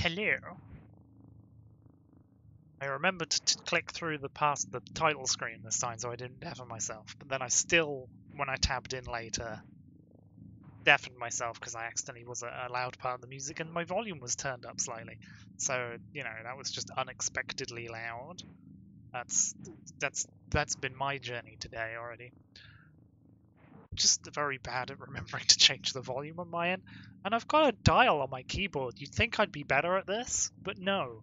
Hello. I remembered to click through the title screen this time, so I didn't deafen myself. But then I still, when I tabbed in later, deafened myself because I accidentally was a loud part of the music and my volume was turned up slightly. So that was just unexpectedly loud. That's been my journey today already. Just very bad at remembering to change the volume on my end, and I've got a dial on my keyboard. You'd think I'd be better at this, but no.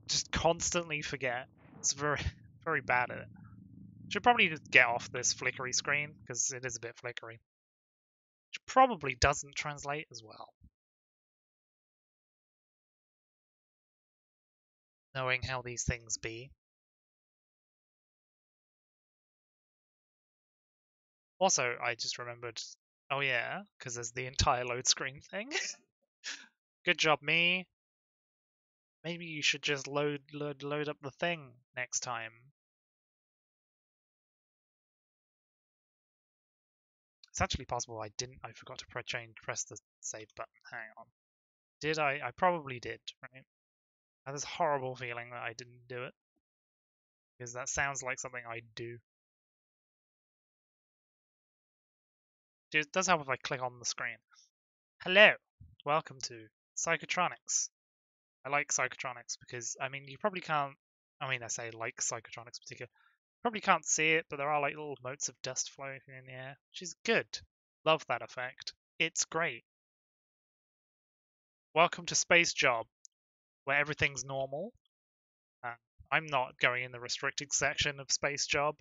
Just constantly forget. It's very, very bad at it. Should probably just get off this flickery screen because it is a bit flickery. Which probably doesn't translate as well. Knowing how these things be. Also, I just remembered. Oh yeah, because there's the entire load screen thing. Good job, me. Maybe you should just load up the thing next time. It's actually possible I forgot to press the save button. Hang on. Did I? I probably did, right? I have this horrible feeling that I didn't do it. Because that sounds like something I'd do. It does help if I click on the screen. Hello! Welcome to Psychotronics. I like psychotronics because, you probably can't. I say like psychotronics in particular. Probably can't see it, but there are like little motes of dust floating in the air, which is good. Love that effect. It's great. Welcome to Space Job, where everything's normal. I'm not going in the restricted section of Space Job.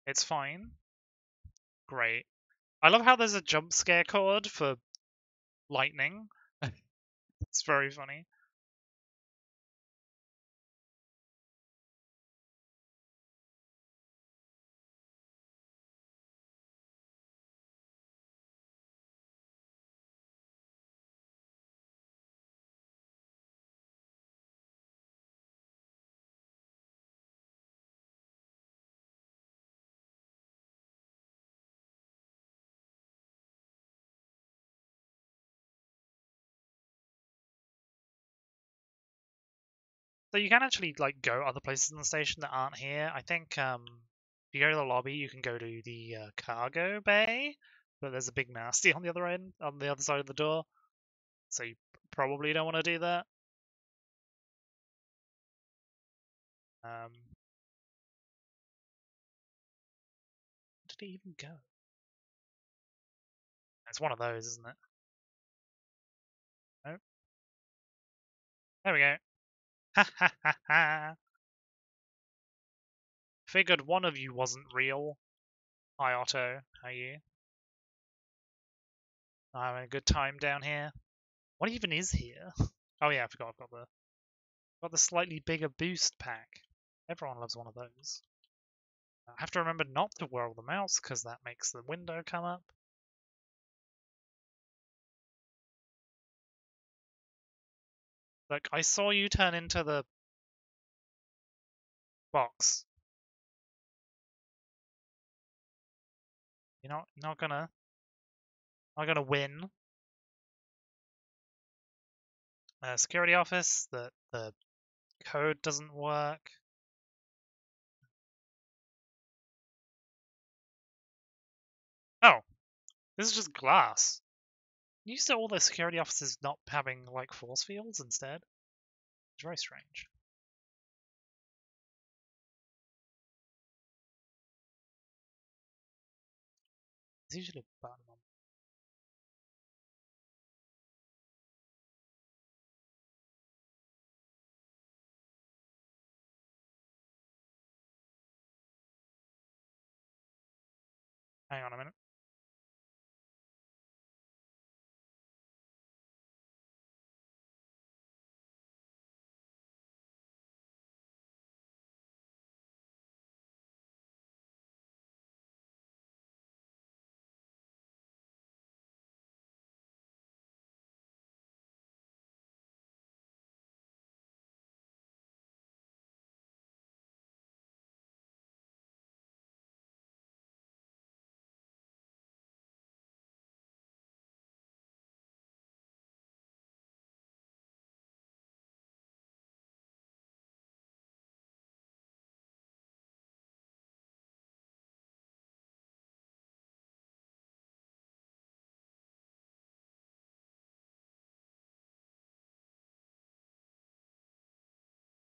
It's fine. Great. I love how there's a jump scare code for lightning. It's very funny. So you can actually like go other places in the station that aren't here. I think if you go to the lobby, you can go to the cargo bay, but there's a big nasty on the other end, on the other side of the door. So you probably don't want to do that. Where did it even go? It's one of those, isn't it? Nope. There we go. Ha ha ha ha. Figured one of you wasn't real. Hi Otto, how are you? I'm having a good time down here. What even is here? Oh yeah, I forgot. I've got the slightly bigger boost pack. Everyone loves one of those. I have to remember not to whirl the mouse because that makes the window come up. Look, I saw you turn into the box. You're not gonna win. Security office. The code doesn't work. Oh, this is just glass. You saw all the security officers not having like force fields instead. It's very strange. There's usually a button on. Hang on a minute.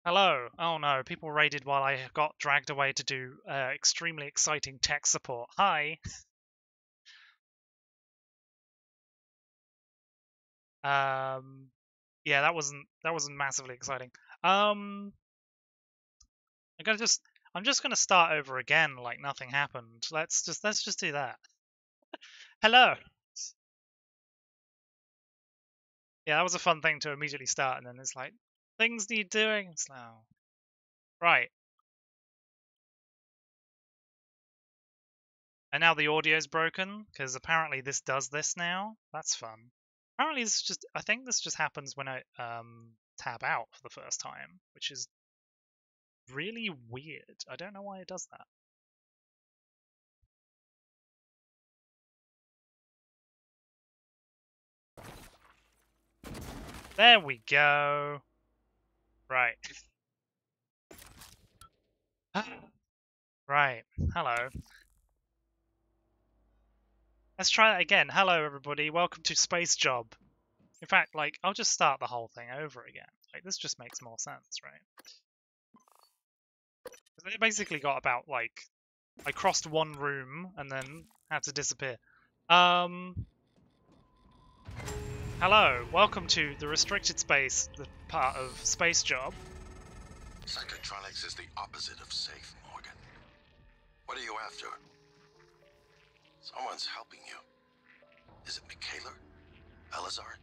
Hello. Oh no, people raided while I got dragged away to do extremely exciting tech support. Hi. Yeah, that wasn't massively exciting. I'm just gonna start over again like nothing happened. Let's just do that. Hello. Yeah, that was a fun thing to immediately start, and then it's like things need doing. It's like, oh. Right. And now the audio's broken because apparently this does this now. That's fun. Apparently I think this just happens when I tab out for the first time, which is really weird. I don't know why it does that. There we go. Right. Right. Hello. Let's try that again. Hello, everybody. Welcome to Space Job. In fact, like, I'll just start the whole thing over again. Like, this just makes more sense, right? It basically got about, like, I crossed one room and then had to disappear. Hello. Welcome to the restricted space, the part of Space Job. Psychotronics is the opposite of safe, Morgan. What are you after? Someone's helping you. Is it Michaela? Elazar?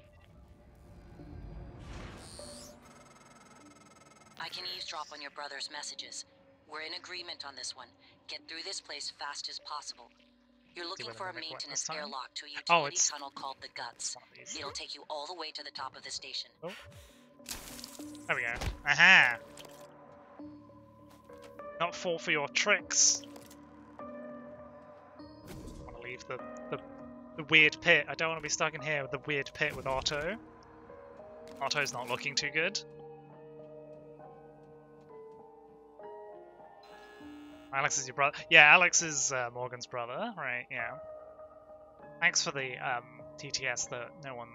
I can eavesdrop on your brother's messages. We're in agreement on this one. Get through this place fast as possible. You're looking for a maintenance airlock to a utility tunnel called the Guts. It'll take you all the way to the top of the station. Oh. There we go. Aha! Not fall for your tricks. I want to leave the weird pit. I don't want to be stuck in here with the weird pit with Otto. Otto's not looking too good. Alex is your brother. Yeah, Alex is Morgan's brother, right? Yeah. Thanks for the TTS that no one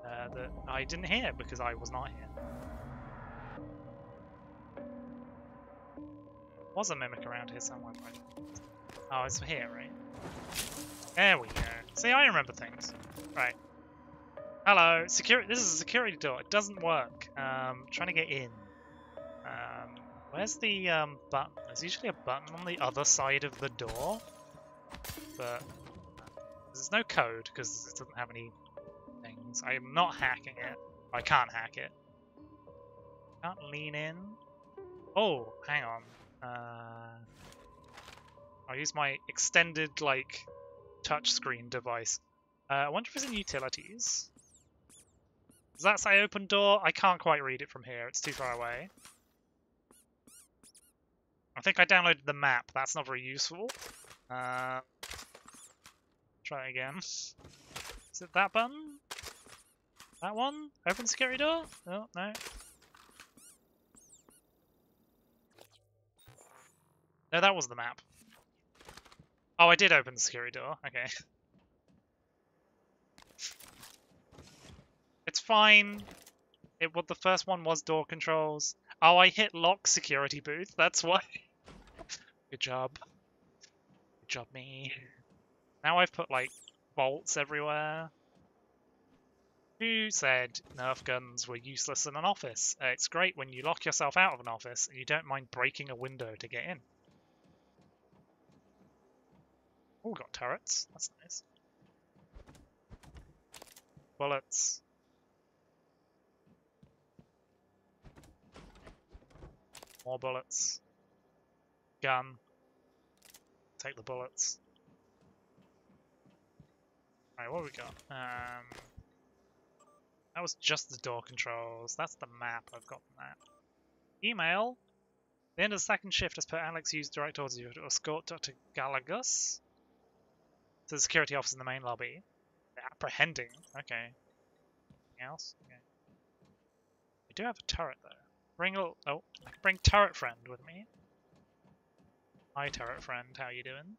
that I didn't hear because I was not here. Was a mimic around here somewhere? Oh, it's here, right? There we go. See, I remember things. Right. Hello. Security. This is a security door. It doesn't work. Trying to get in. Where's the button? There's usually a button on the other side of the door, but there's no code because it doesn't have any things. I'm not hacking it. I can't hack it. Can't lean in. Oh, hang on. I'll use my extended, like, touchscreen device. I wonder if it's in utilities. Does that say open door? I can't quite read it from here. It's too far away. I think I downloaded the map. That's not very useful. Try it again. Is it that button? That one? Open security door? Oh, no. No, that was the map. Oh, I did open the security door. Okay. It's fine. What the first one was door controls. Oh, I hit lock security booth. That's why. Good job. Good job, me. Now I've put, like, bolts everywhere. Who said Nerf guns were useless in an office? It's great when you lock yourself out of an office and you don't mind breaking a window to get in. Oh, we got turrets. That's nice. Bullets. More bullets. Gun. Take the bullets. Alright, what have we got? That was just the door controls. That's the map. I've got the map. Email. The end of the second shift has put Alex used direct orders you to escort Dr. Galagus to the security office in the main lobby. They're apprehending. Okay. Anything else? Okay. We do have a turret though. Bring a little. Oh, I can bring turret friend with me. Hi, turret friend. How you doing?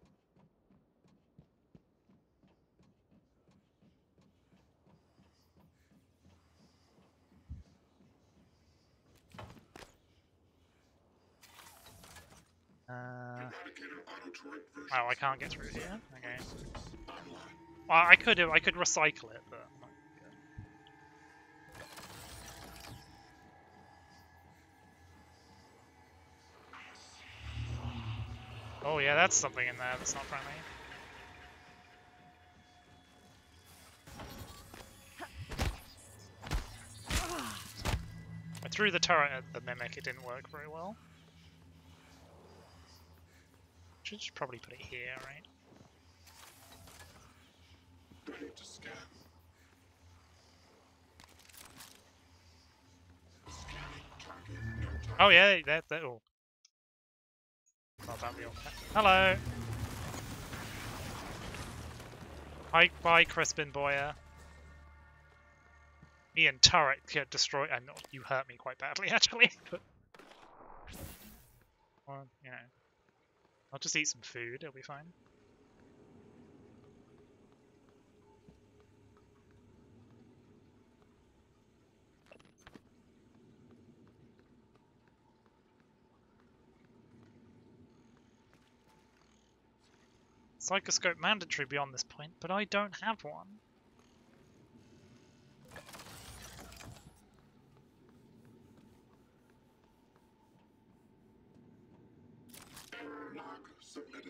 Oh, I can't get through here. Okay. Well, I could recycle it, but I'm not good. Oh yeah, that's something in there that's not friendly. I threw the turret at the mimic, it didn't work very well. Should just probably put it here, right? Oh yeah, that oh. Not about the old cat. Hello! Hi, bye, Crispin Boyer. Me and turret get destroyed, and you hurt me quite badly actually, but... Well, you know. I'll just eat some food, it'll be fine. Psychoscope mandatory beyond this point, but I don't have one.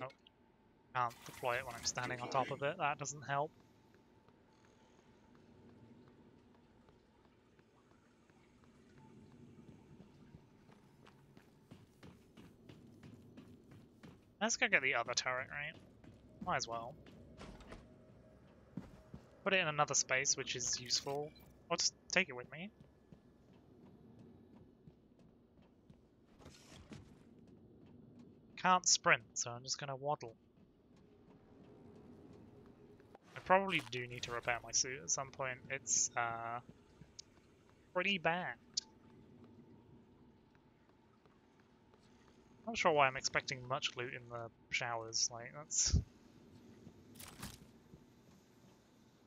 Oh, can't deploy it when I'm standing on top of it, that doesn't help. Let's go get the other turret, right? Might as well. Put it in another space, which is useful. I'll just take it with me. Can't sprint, so I'm just gonna waddle. I probably do need to repair my suit at some point. It's, pretty bad. Not sure why I'm expecting much loot in the showers, like, that's...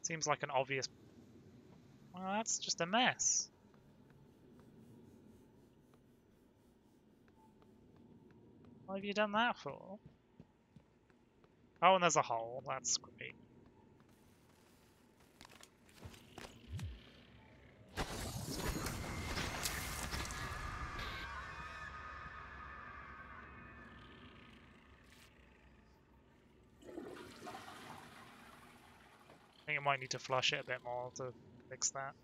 Seems like an obvious... Well, that's just a mess. What have you done that for? Oh, and there's a hole. That's great. I think I might need to flush it a bit more to fix that.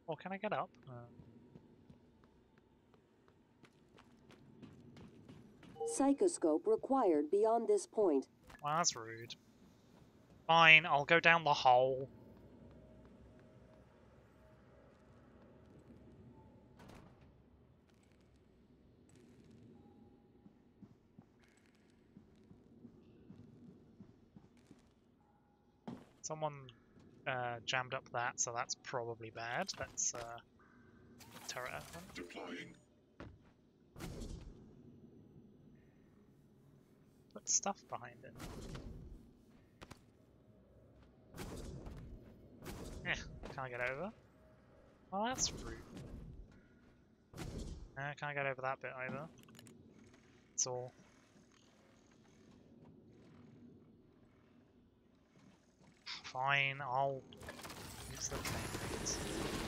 Or can I get up? Psychoscope required beyond this point. Well, that's rude. Fine, I'll go down the hole. Someone jammed up that, so that's probably bad. That's turret open. Deploying. Put stuff behind it. Can't get over. Oh, that's rude. Can't get over that bit either. That's all. Fine, I'll use the grenades.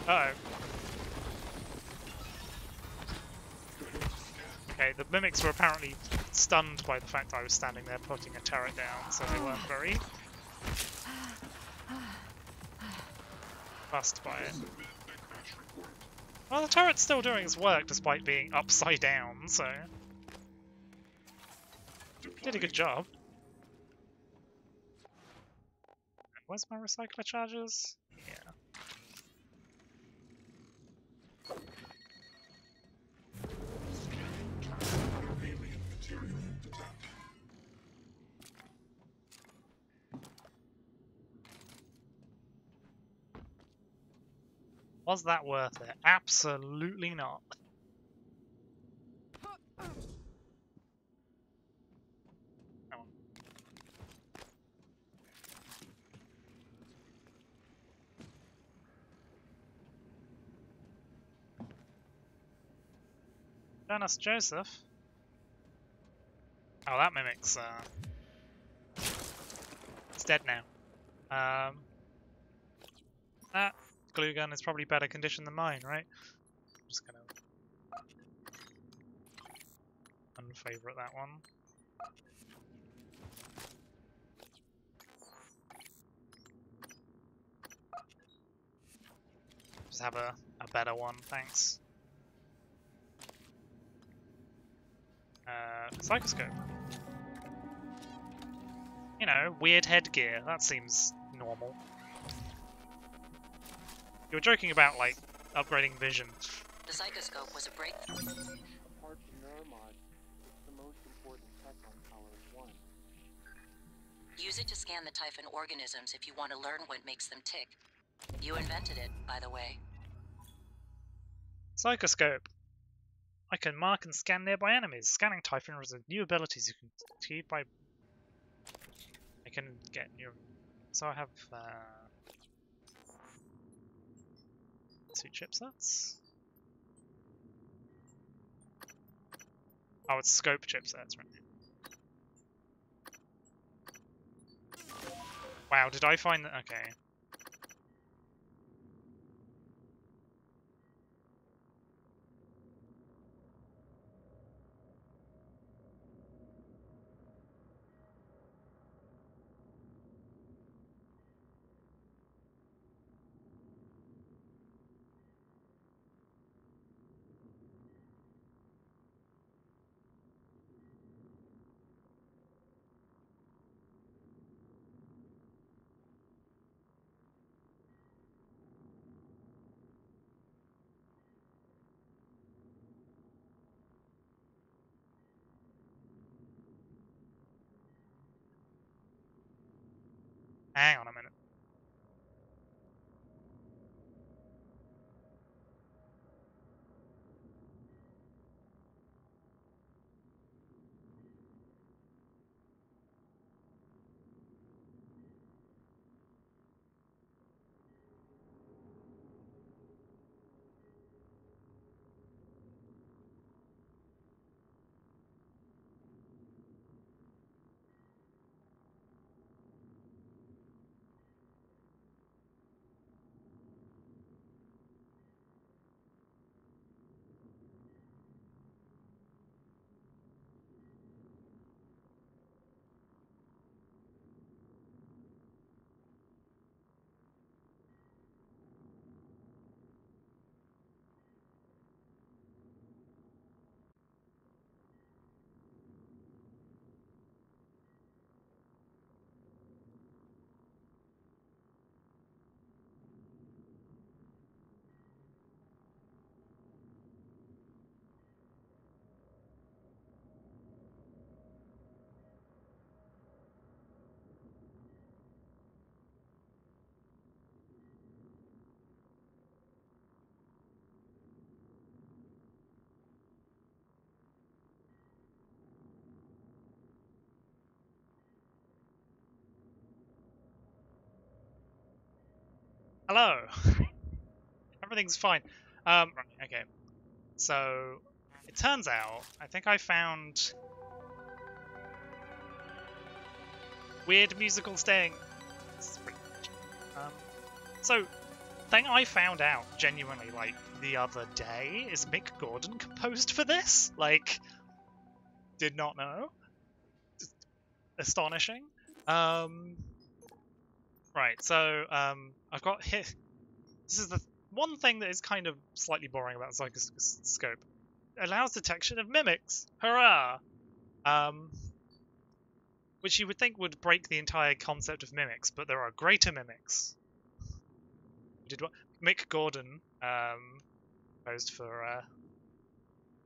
Uh oh. Okay, the mimics were apparently stunned by the fact I was standing there putting a turret down, so they weren't very fussed by it. Well, the turret's still doing its work despite being upside down, so... Did a good job. Where's my recycler charges? Yeah. Was that worth it? Absolutely not. Jonas Joseph. Oh, that mimic's it's dead now. That glue gun is probably better condition than mine, right? I'm just gonna unfavorite that one. Just have a better one, thanks. Psychoscope. You know, weird headgear. That seems normal. You were joking about, like, upgrading vision. The psychoscope was a breakthrough. Apart from neuromod, it's the most important tech on Power 1. Use it to scan the Typhon organisms if you want to learn what makes them tick. You invented it, by the way. Psychoscope. I can mark and scan nearby enemies. Scanning Typhon reserves new abilities you can achieve by... I can get new... So I have... 2 chipsets? Oh, it's scope chipsets, right? Wow, did I find that? Okay. Hang on a minute. Hello. Everything's fine. Right, okay. So, it turns out, I think I found weird musical sting. So, thing I found out genuinely, like, the other day is Mick Gordon composed for this. Like, did not know. Just astonishing. Right, so, I've got here. This is the one thing that is kind of slightly boring about Psychoscope. It allows detection of mimics. Hurrah! Which you would think would break the entire concept of mimics, but there are greater mimics. Did what? Mick Gordon posed for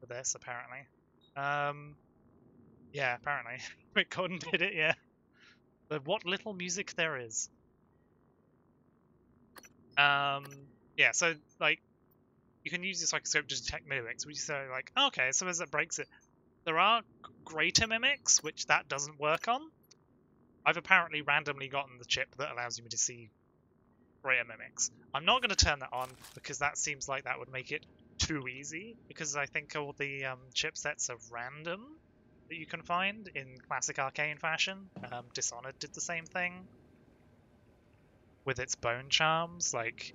this apparently. Yeah, apparently Mick Gordon did it. Yeah. But what little music there is. Yeah, so like you can use the psychoscope to detect mimics, which is so like okay, so as that breaks it, there are greater mimics which that doesn't work on. I've apparently randomly gotten the chip that allows me to see greater mimics. I'm not going to turn that on because that seems like that would make it too easy, because I think all the chipsets are random that you can find in classic arcane fashion. Dishonored did the same thing with its bone charms. Like,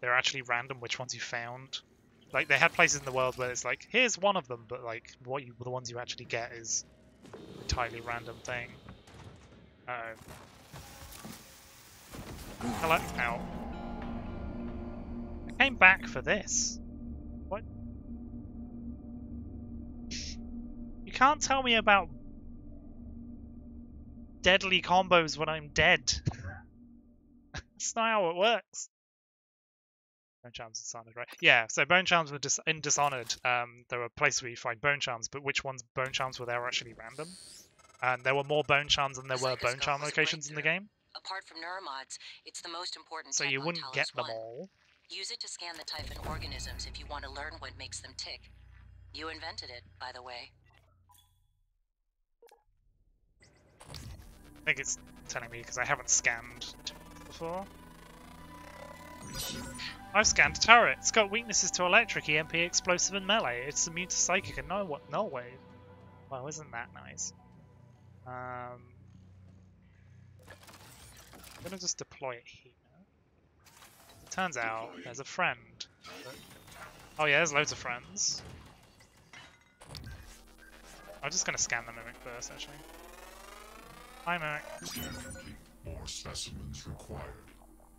they're actually random which ones you found. Like, they had places in the world where it's like, here's one of them, but like, the ones you actually get is an entirely random thing. Uh-oh. Hello? Ow. I came back for this. What? You can't tell me about deadly combos when I'm dead. That's not how it works. Bone charms Dishonored, right? Yeah, so bone charms were in Dishonored. There were places where you find bone charms, but which ones bone charms were there actually random? And there were more bone charms than there were bone charm locations in the game. Apart from neuromods, it's the most important So tech you on wouldn't get them Talos 1. all. Use it to scan the Typhon organisms if you want to learn what makes them tick. You invented it, by the way. I think it's telling me because I haven't scanned before. I've scanned a turret. It's got weaknesses to electric, EMP, explosive, and melee. It's immune to psychic and null wave. Well, isn't that nice? I'm gonna just deploy it here. It turns out there's a friend. Oh yeah, there's loads of friends. I'm just gonna scan the mimic first, actually. Hi, mimic. More specimens required.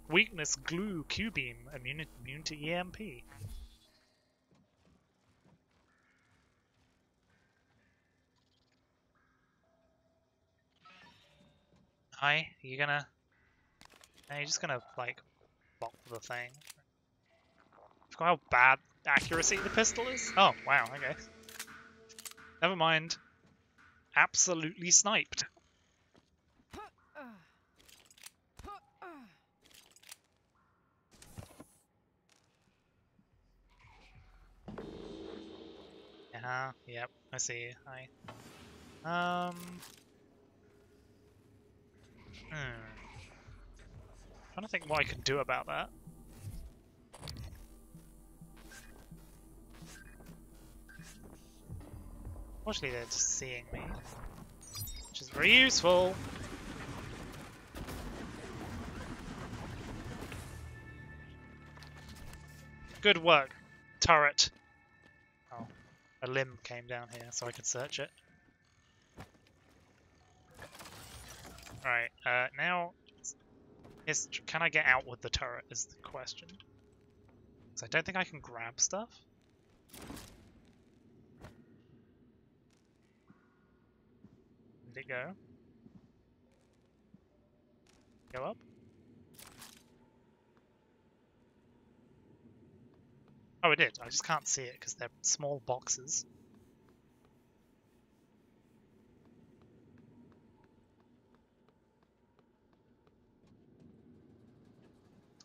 Weakness, glue, Q-beam, immune to EMP. Hi, you gonna... Are you just gonna, like, block the thing? I forgot how bad accuracy the pistol is. Oh, wow, okay. Never mind. Absolutely sniped. Yep, I see. Hi. Trying to think what I can do about that. Fortunately, they're just seeing me, which is very useful. Good work, turret. Oh, a limb came down here, so I could search it. Alright, now, can I get out with the turret is the question. So I don't think I can grab stuff. Did it go? Go up? Oh, it did. I just can't see it because they're small boxes.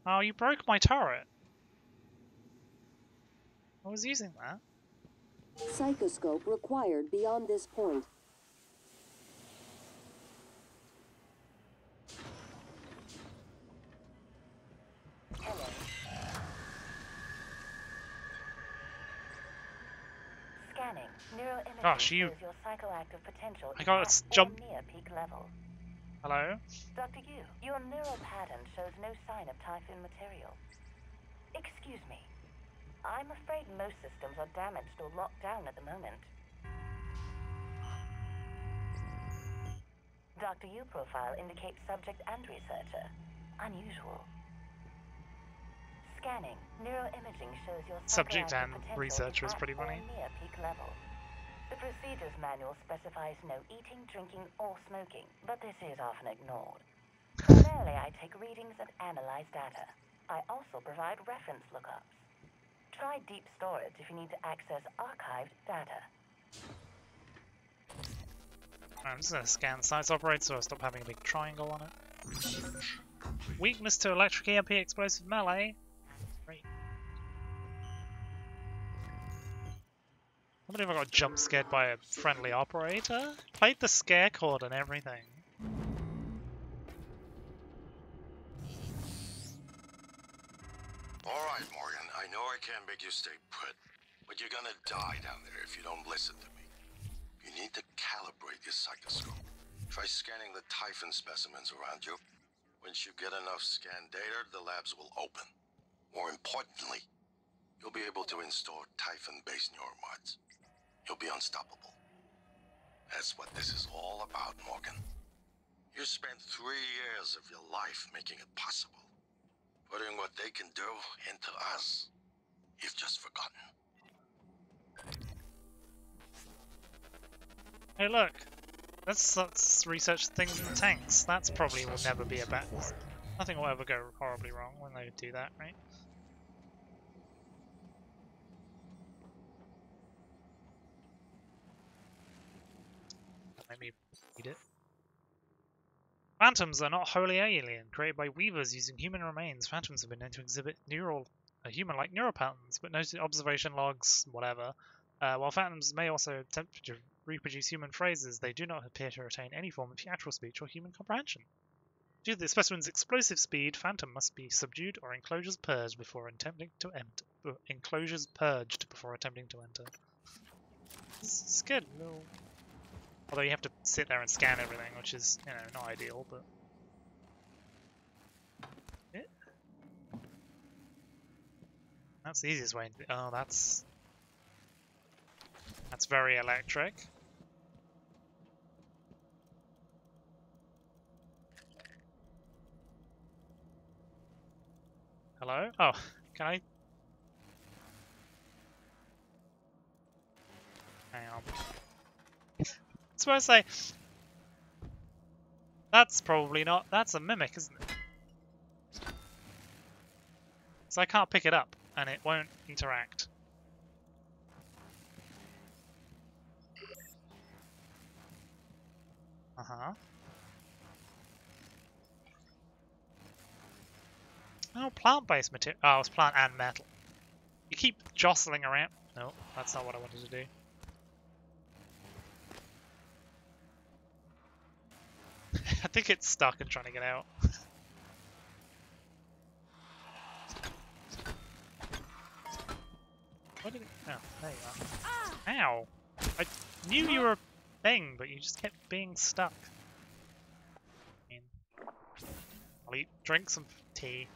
Oh, you broke my turret. I was using that. Psychoscope required beyond this point. Hello. Scanning. Neuroimaging Gosh, you... shows your psychoactive potential I got to jump... near peak level. Hello? Dr. Yu, your neural pattern shows no sign of Typhon material. Excuse me. I'm afraid most systems are damaged or locked down at the moment. Dr. Yu profile indicates subject and researcher. Unusual. Scanning. Neuroimaging shows your Subject and potential researcher is at pretty or funny. near peak level. The procedures manual specifies no eating, drinking, or smoking, but this is often ignored. Primarily, I take readings and analyze data. I also provide reference lookups. Try deep storage if you need to access archived data. I'm just going to scan science operator so I stop having a big triangle on it. Research complete. Weakness to electric, EMP, explosive, melee. Great. I believe I got jump scared by a friendly operator. Played the scare chord and everything. All right, Morgan, I know I can't make you stay put, but you're gonna die down there if you don't listen to me. You need to calibrate your psychoscope. Try scanning the Typhon specimens around you. Once you get enough scan data, the labs will open. More importantly, you'll be able to install Typhon-based neuromods. You'll be unstoppable. That's what this is all about, Morgan. You spent 3 years of your life making it possible. Putting what they can do into us. You've just forgotten. Hey, look. Let's research things in the tanks. That's probably will never be a bad. Nothing will ever go horribly wrong when they do that, right? Let me read it. Phantoms are not wholly alien. Created by weavers using human remains, phantoms have been known to exhibit human-like neural patterns, but no observation logs, whatever. While phantoms may also attempt to reproduce human phrases, they do not appear to retain any form of theatrical speech or human comprehension. Due to the specimen's explosive speed, phantom must be subdued or enclosures purged before attempting to enter. It's good. Although you have to sit there and scan everything, which is, not ideal, but... Yeah. That's the easiest way. Oh, that's very electric. Hello? Oh, can I... Hang on. That's what I say. That's probably not... That's a mimic, isn't it? So I can't pick it up, and it won't interact. Uh-huh. Oh, plant-based material. Oh, it's plant and metal. You keep jostling around. No, that's not what I wanted to do. I think it's stuck and trying to get out. What did it... Oh, there you are. Ow! I knew you were a thing, but you just kept being stuck. I mean, I'll drink some tea.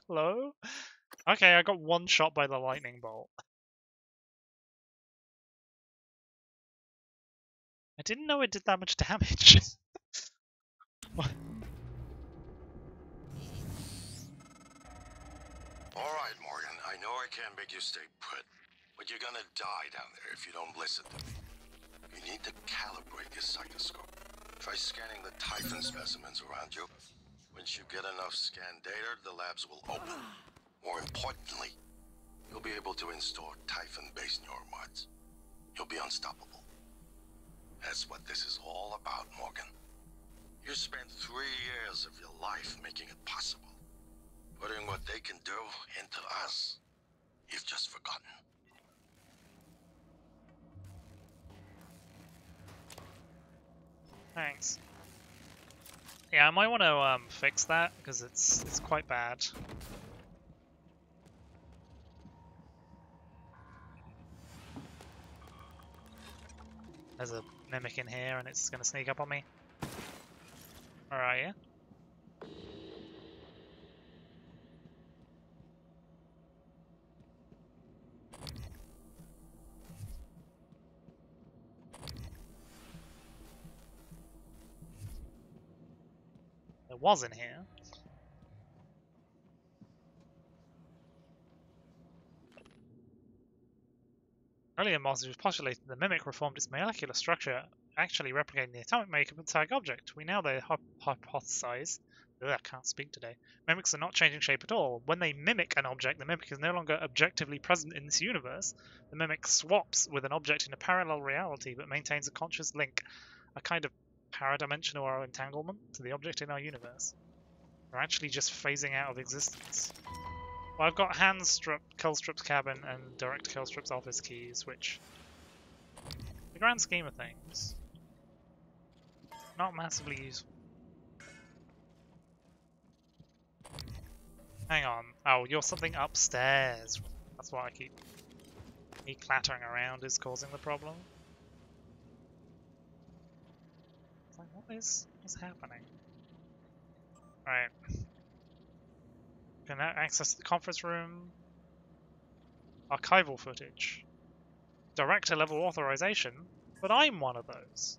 Hello? Okay, I got one shot by the lightning bolt. I didn't know it did that much damage. What? Alright, Morgan, I know I can't make you stay put, but you're gonna die down there if you don't listen to me. You need to calibrate your psychoscope. Try scanning the Typhon specimens around you. Once you get enough scan data, the labs will open. More importantly, you'll be able to install Typhon-based neuromods. You'll be unstoppable. That's what this is all about, Morgan. You spent 3 years of your life making it possible. Putting what they can do into us. You've just forgotten. Thanks. Yeah, I might want to fix that because it's quite bad. There's a mimic in here and it's gonna sneak up on me. Where are you? It was in here. Earlier monsters postulated the mimic reformed its molecular structure, actually replicating the atomic makeup of the target object. We now hypothesize. Ugh, I can't speak today. Mimics are not changing shape at all. When they mimic an object, the mimic is no longer objectively present in this universe. The mimic swaps with an object in a parallel reality, but maintains a conscious link, a kind of paradimensional or entanglement to the object in our universe. They're actually just phasing out of existence. Well, I've got Killstrip's cabin and Director Killstrip's office keys, which, in the grand scheme of things, not massively useful. Hang on. Oh, you're something upstairs. That's why I keep... Me clattering around is causing the problem. It's like, what's happening? Right. Can I access the conference room? Archival footage. Director level authorization? But I'm one of those.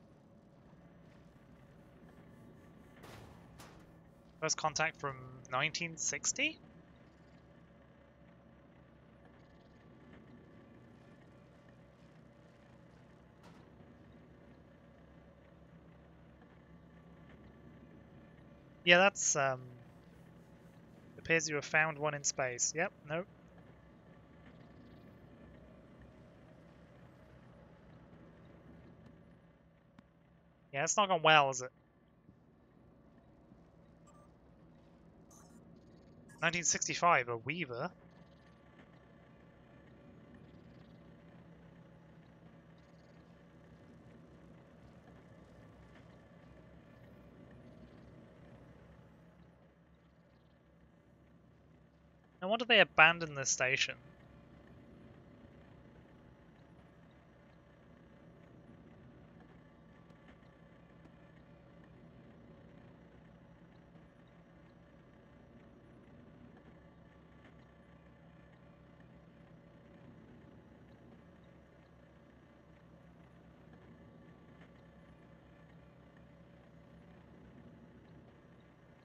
First contact from 1960? Yeah, that's, appears you have found one in space. Yep, nope. Yeah, it's not gone well, is it? 1965, a Weaver. No wonder they abandoned the station.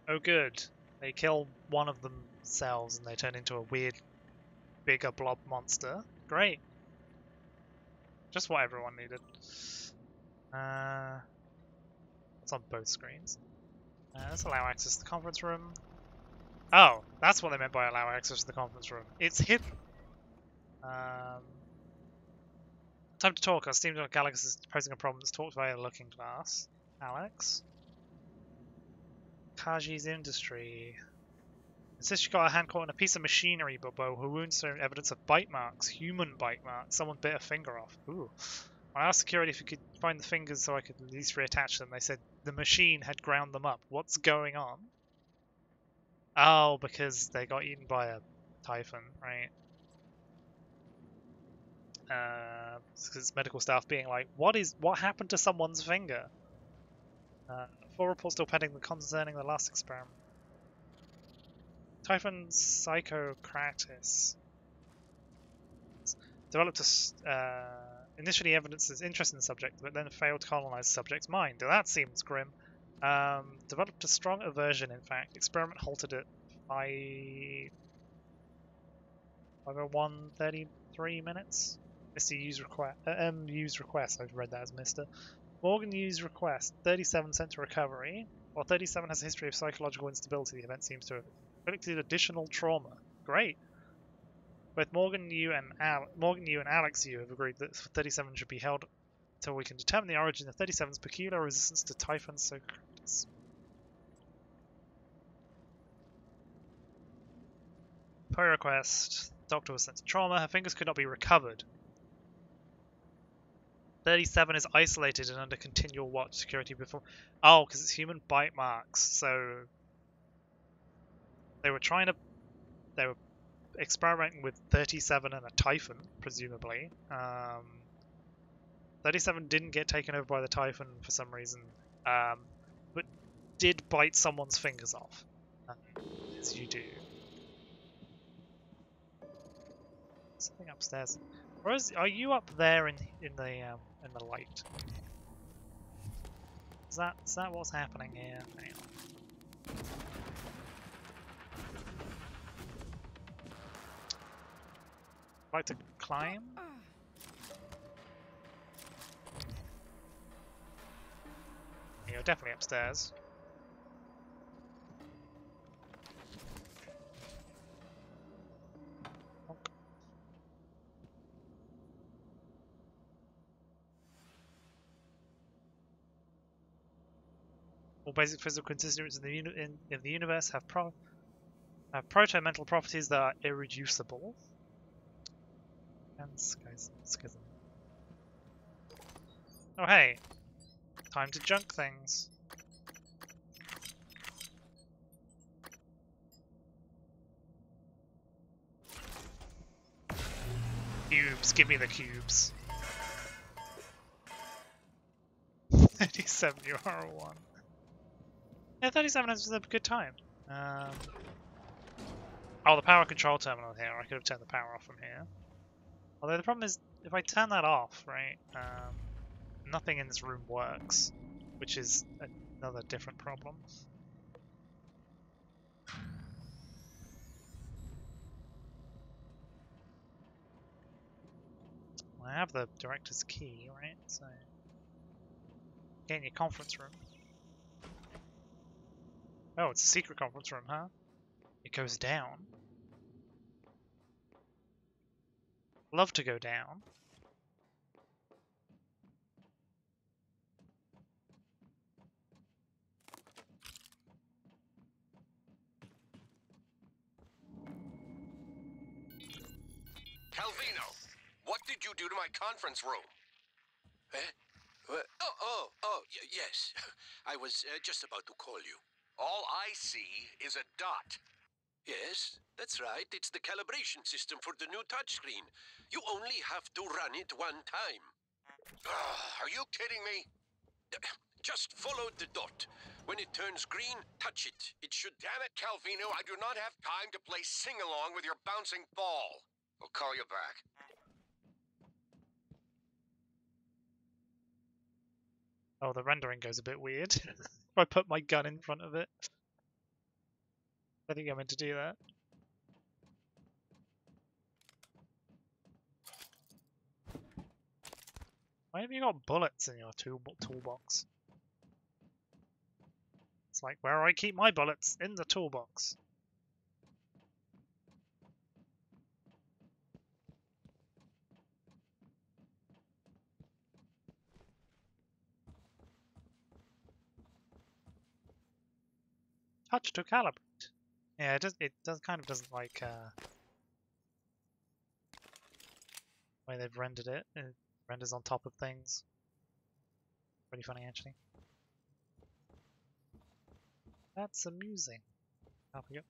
Oh good. They kill one of themselves and they turn into a weird, bigger blob monster. Great. Just what everyone needed. It's on both screens. Let's allow access to the conference room. Oh, that's what they meant by allow access to the conference room. It's hidden. Time to talk. Our Steam Galaxy is posing a problem that's talked via the looking glass. Alex? Kaji's Industry. Insists she got her hand caught in a piece of machinery, Bobo. Her wounds show evidence of bite marks. Human bite marks. Someone bit a finger off. Ooh. I asked security if we could find the fingers so I could at least reattach them. They said the machine had ground them up. What's going on? Oh, because they got eaten by a typhon, right? Because medical staff being like, what happened to someone's finger? Full report still pending concerning the last experiment. Typhon psychotronics developed initially evidence is interest in the subject, but then failed to colonize the subject's mind. Now, that seems grim. Developed a strong aversion, in fact. Experiment halted at 5:01:33 minutes. Mr. Use request. Use request. I've read that as Mr. Morgan Use request. 37 sent to recovery. While 37 has a history of psychological instability, the event seems to have inflicted additional trauma. Great. Both Morgan Yu and Alex Yu have agreed that 37 should be held until we can determine the origin of 37's peculiar resistance to typhon psychosis. Per request, the doctor was sent to trauma. Her fingers could not be recovered. 37 is isolated and under continual watch security before. Oh, because it's human bite marks. So they were experimenting with 37 and a typhon, presumably. 37 didn't get taken over by the typhon for some reason, but did bite someone's fingers off, as you do. Something upstairs. Are you up there in the light? Is that what's happening here? Hang on. Like to climb? You're definitely upstairs. All basic physical constituents in the universe have Have proto-mental properties that are irreducible. And schism. Oh hey, time to junk things. Cubes, give me the cubes. 37 €1. Yeah, 37 is a good time. Oh, the power control terminal here. I could have turned the power off from here. Although the problem is, if I turn that off, right, nothing in this room works, which is another different problem. I have the director's key, right? So, get in your conference room. Oh, it's a secret conference room, huh? It goes down. Love to go down. Calvino, what did you do to my conference room? Yes. I was just about to call you. All I see is a dot. Yes, that's right. It's the calibration system for the new touchscreen. You only have to run it one time. Are you kidding me? Just follow the dot. When it turns green, touch it. It should... Damn it, Calvino, I do not have time to play sing-along with your bouncing ball. I'll call you back. Oh, the rendering goes a bit weird. If I put my gun in front of it. I think I meant to do that. Why have you got bullets in your toolbox? It's like, where do I keep my bullets? In the toolbox. Touch to calibrate. Yeah, it does kind of doesn't like way they've rendered it. It renders on top of things. Pretty funny actually. That's amusing. Up we go.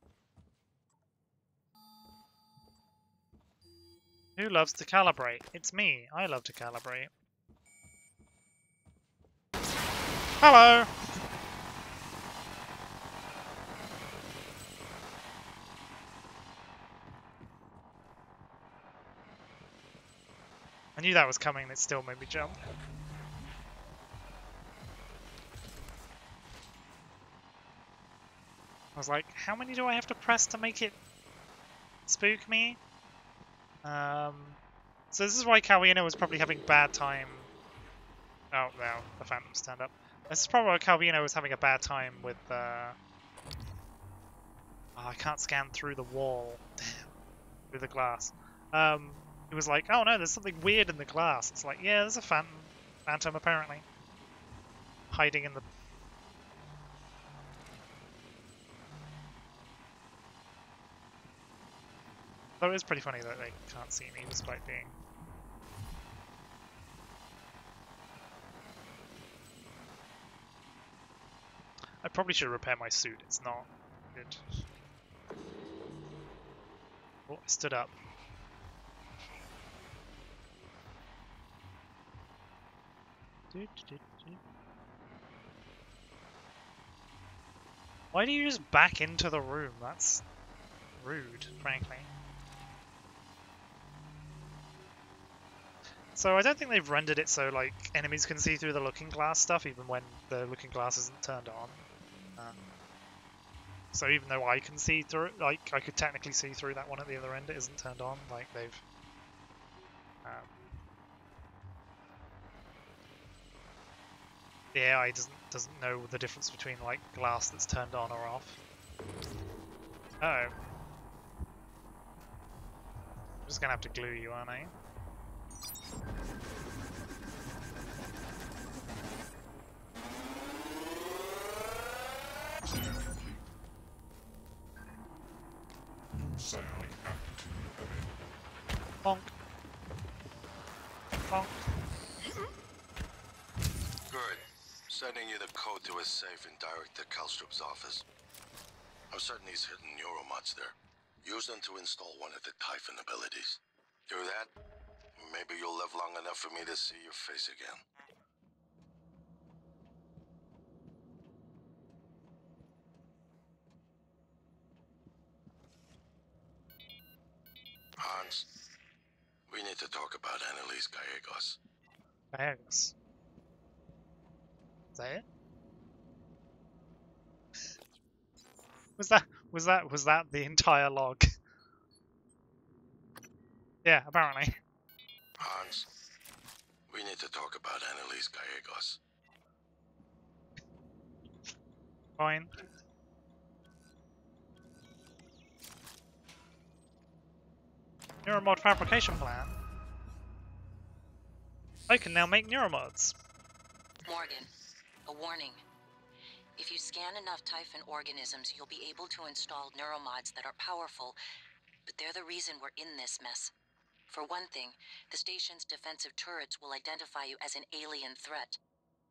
Who loves to calibrate? It's me. I love to calibrate. Hello! I knew that was coming and it still made me jump. I was like, how many do I have to press to make it spook me? So this is why Calvino was probably having bad time. Oh, no, the Phantom's turned up. This is probably why Calvino was having a bad time with oh, I can't scan through the wall. Damn. Through the glass. It was like, oh no, there's something weird in the glass. It's like, yeah, there's a phantom apparently. Hiding in the... Though it is pretty funny that they can't see me despite being... I probably should repair my suit, it's not good. Oh, I stood up. Why do you just back into the room? That's rude, frankly. So I don't think they've rendered it so like enemies can see through the looking glass stuff even when the looking glass isn't turned on. So even though I can see through it, like I could technically see through that one at the other end, it isn't turned on. Like they've the AI doesn't know the difference between like glass that's turned on or off. Uh-oh. I'm just gonna have to glue you, aren't I? psionic aptitude available. Bonk. Bonk. Good. Sending you the code to his safe in Director Kalstrup's office. I'm certain he's hidden neuromods there. Use them to install one of the Typhon abilities. Do that, maybe you'll live long enough for me to see your face again. Hans, we need to talk about Annalise Gallegos. Gallegos. Is that it? Was that the entire log? Yeah, apparently. Hans, we need to talk about Annalise Gallegos. Fine. Neuromod fabrication plan. I can now make neuromods. Morgan, a warning. If you scan enough Typhon organisms, you'll be able to install neuromods that are powerful, but they're the reason we're in this mess. For one thing, the station's defensive turrets will identify you as an alien threat.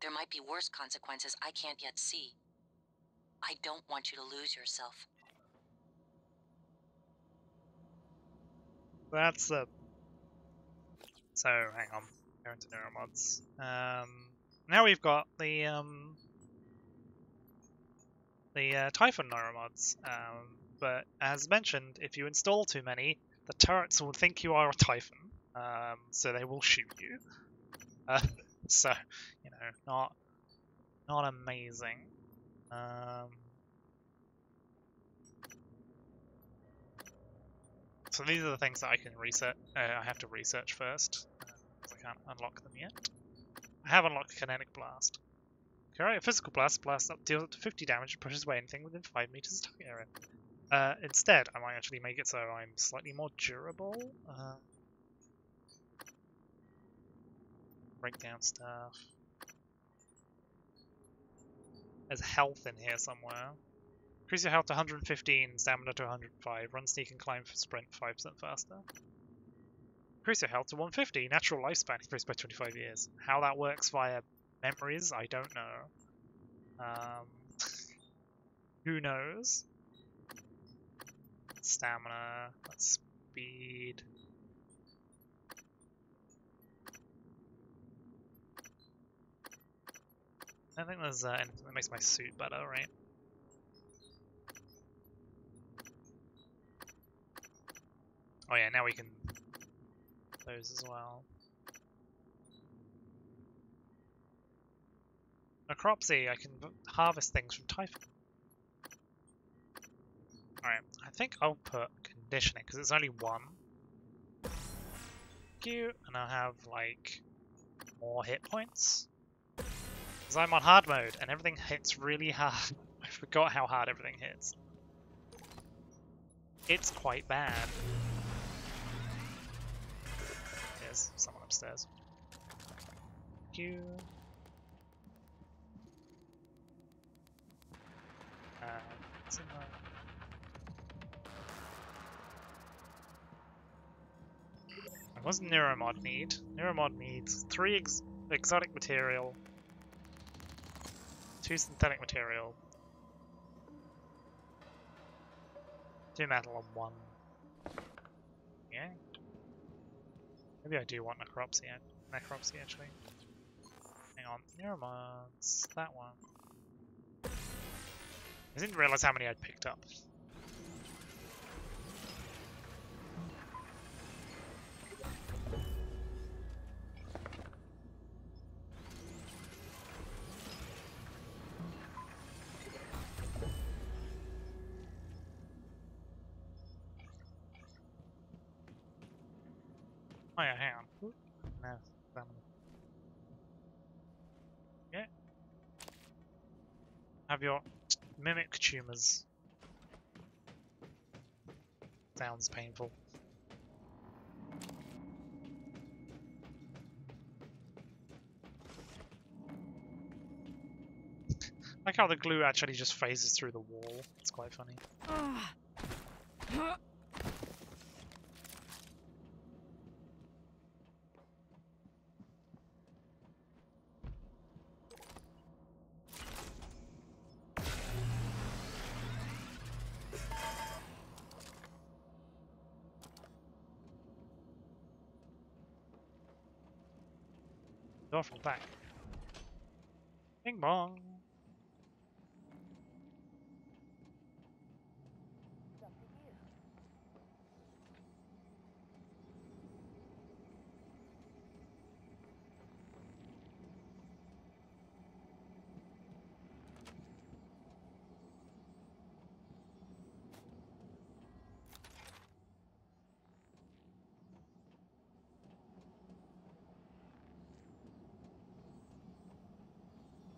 There might be worse consequences I can't yet see. I don't want you to lose yourself. That's the... So, hang on. Go into neuromods. Now we've got the Typhon neuromods. But as mentioned, if you install too many, the turrets will think you are a Typhon. So they will shoot you. So, you know, not amazing. So these are the things that I can research. I have to research first. I can't unlock them yet. I have unlocked Kinetic Blast. Carry a physical blast. Blast up deals up to 50 damage and pushes away anything within 5 meters of target area. Instead, I might actually make it so I'm slightly more durable. Break down stuff. There's health in here somewhere. Increase your health to 115, stamina to 105, run, sneak, and climb for sprint 5% faster. Increase your health to 150, natural lifespan increased by 25 years. How that works via memories, I don't know. Who knows? Stamina, that's speed. I don't think there's anything that makes my suit better, right? Oh yeah, now we can those as well. Necropsy, I can harvest things from Typhon. Alright, I think I'll put conditioning because it's only one. Cute, and I'll have like more hit points. Because I'm on hard mode and everything hits really hard. I forgot how hard everything hits. It's quite bad. There's someone upstairs. Thank you. What does Neuromod need? Neuromod needs 3 exotic material, 2 synthetic material, 2 metal, and 1. Yeah. Maybe I do want necropsy actually. Hang on, neuromods, that one. I didn't realize how many I'd picked up. Oh yeah, hang on. Ooh, no, yeah. Have your mimic tumors. Sounds painful. I like how the glue actually just phases through the wall. It's quite funny. Door from the back. Bing bong.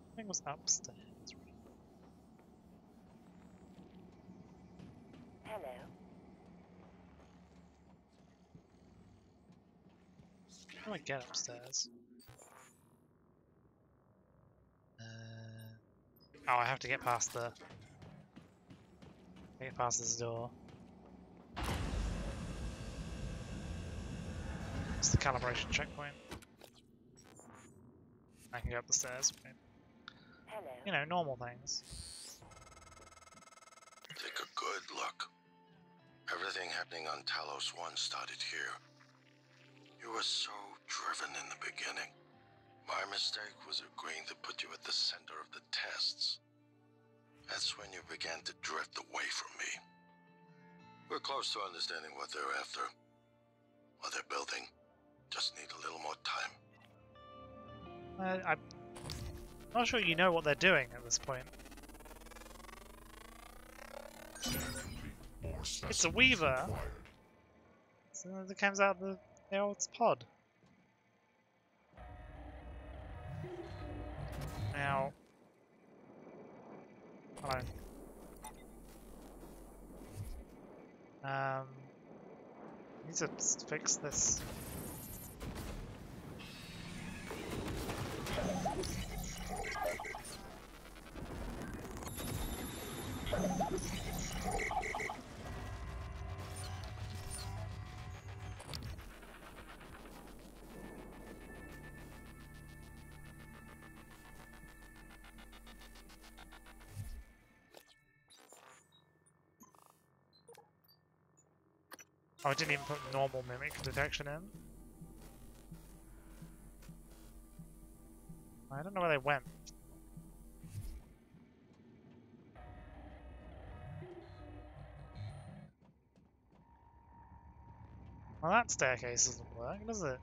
I think it was upstairs. Hello. How do I get upstairs? Oh, I have to get past the. Get past this door. It's the calibration checkpoint. I can go up the stairs. Okay. Hello. You know, normal things. Take a good look. Everything happening on Talos 1 started here. You were so driven in the beginning. My mistake was agreeing to put you at the center of the tests. That's when you began to drift away from me. We're close to understanding what they're after. What they're building. Just need a little more time. I'm not sure you know what they're doing at this point. It's a Weaver! So it comes out of the old pod. Now... Hello. Need to fix this. Oh, I didn't even put normal mimic detection in. I don't know where they went. Well, that staircase doesn't work, does it?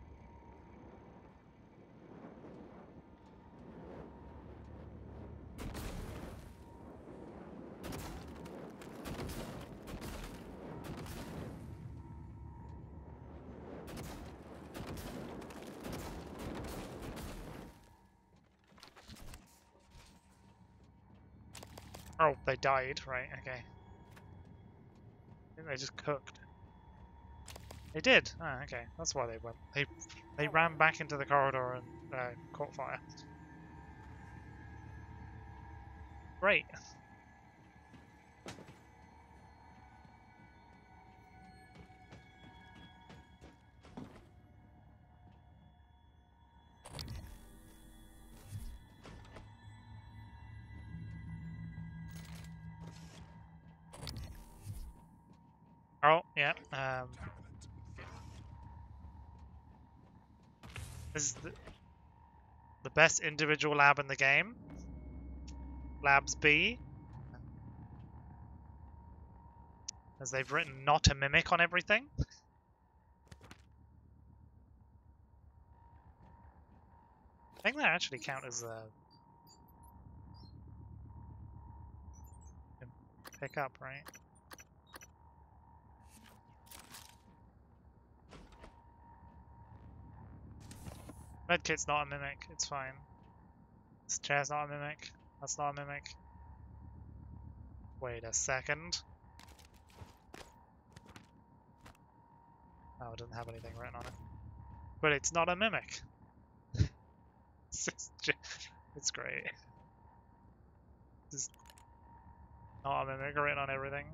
Oh, they died, right, okay. I think they just cooked. They did? Oh, okay. That's why they went. They ran back into the corridor and caught fire. Great. Oh, yeah. This is the best individual lab in the game. Labs B. As they've written not a mimic on everything. I think that actually count as pick up, right? Medkit's not a mimic, it's fine. This chair's not a mimic. That's not a mimic. Wait a second. Oh, it doesn't have anything written on it. But it's not a mimic. It's great. It's not a mimic written on everything.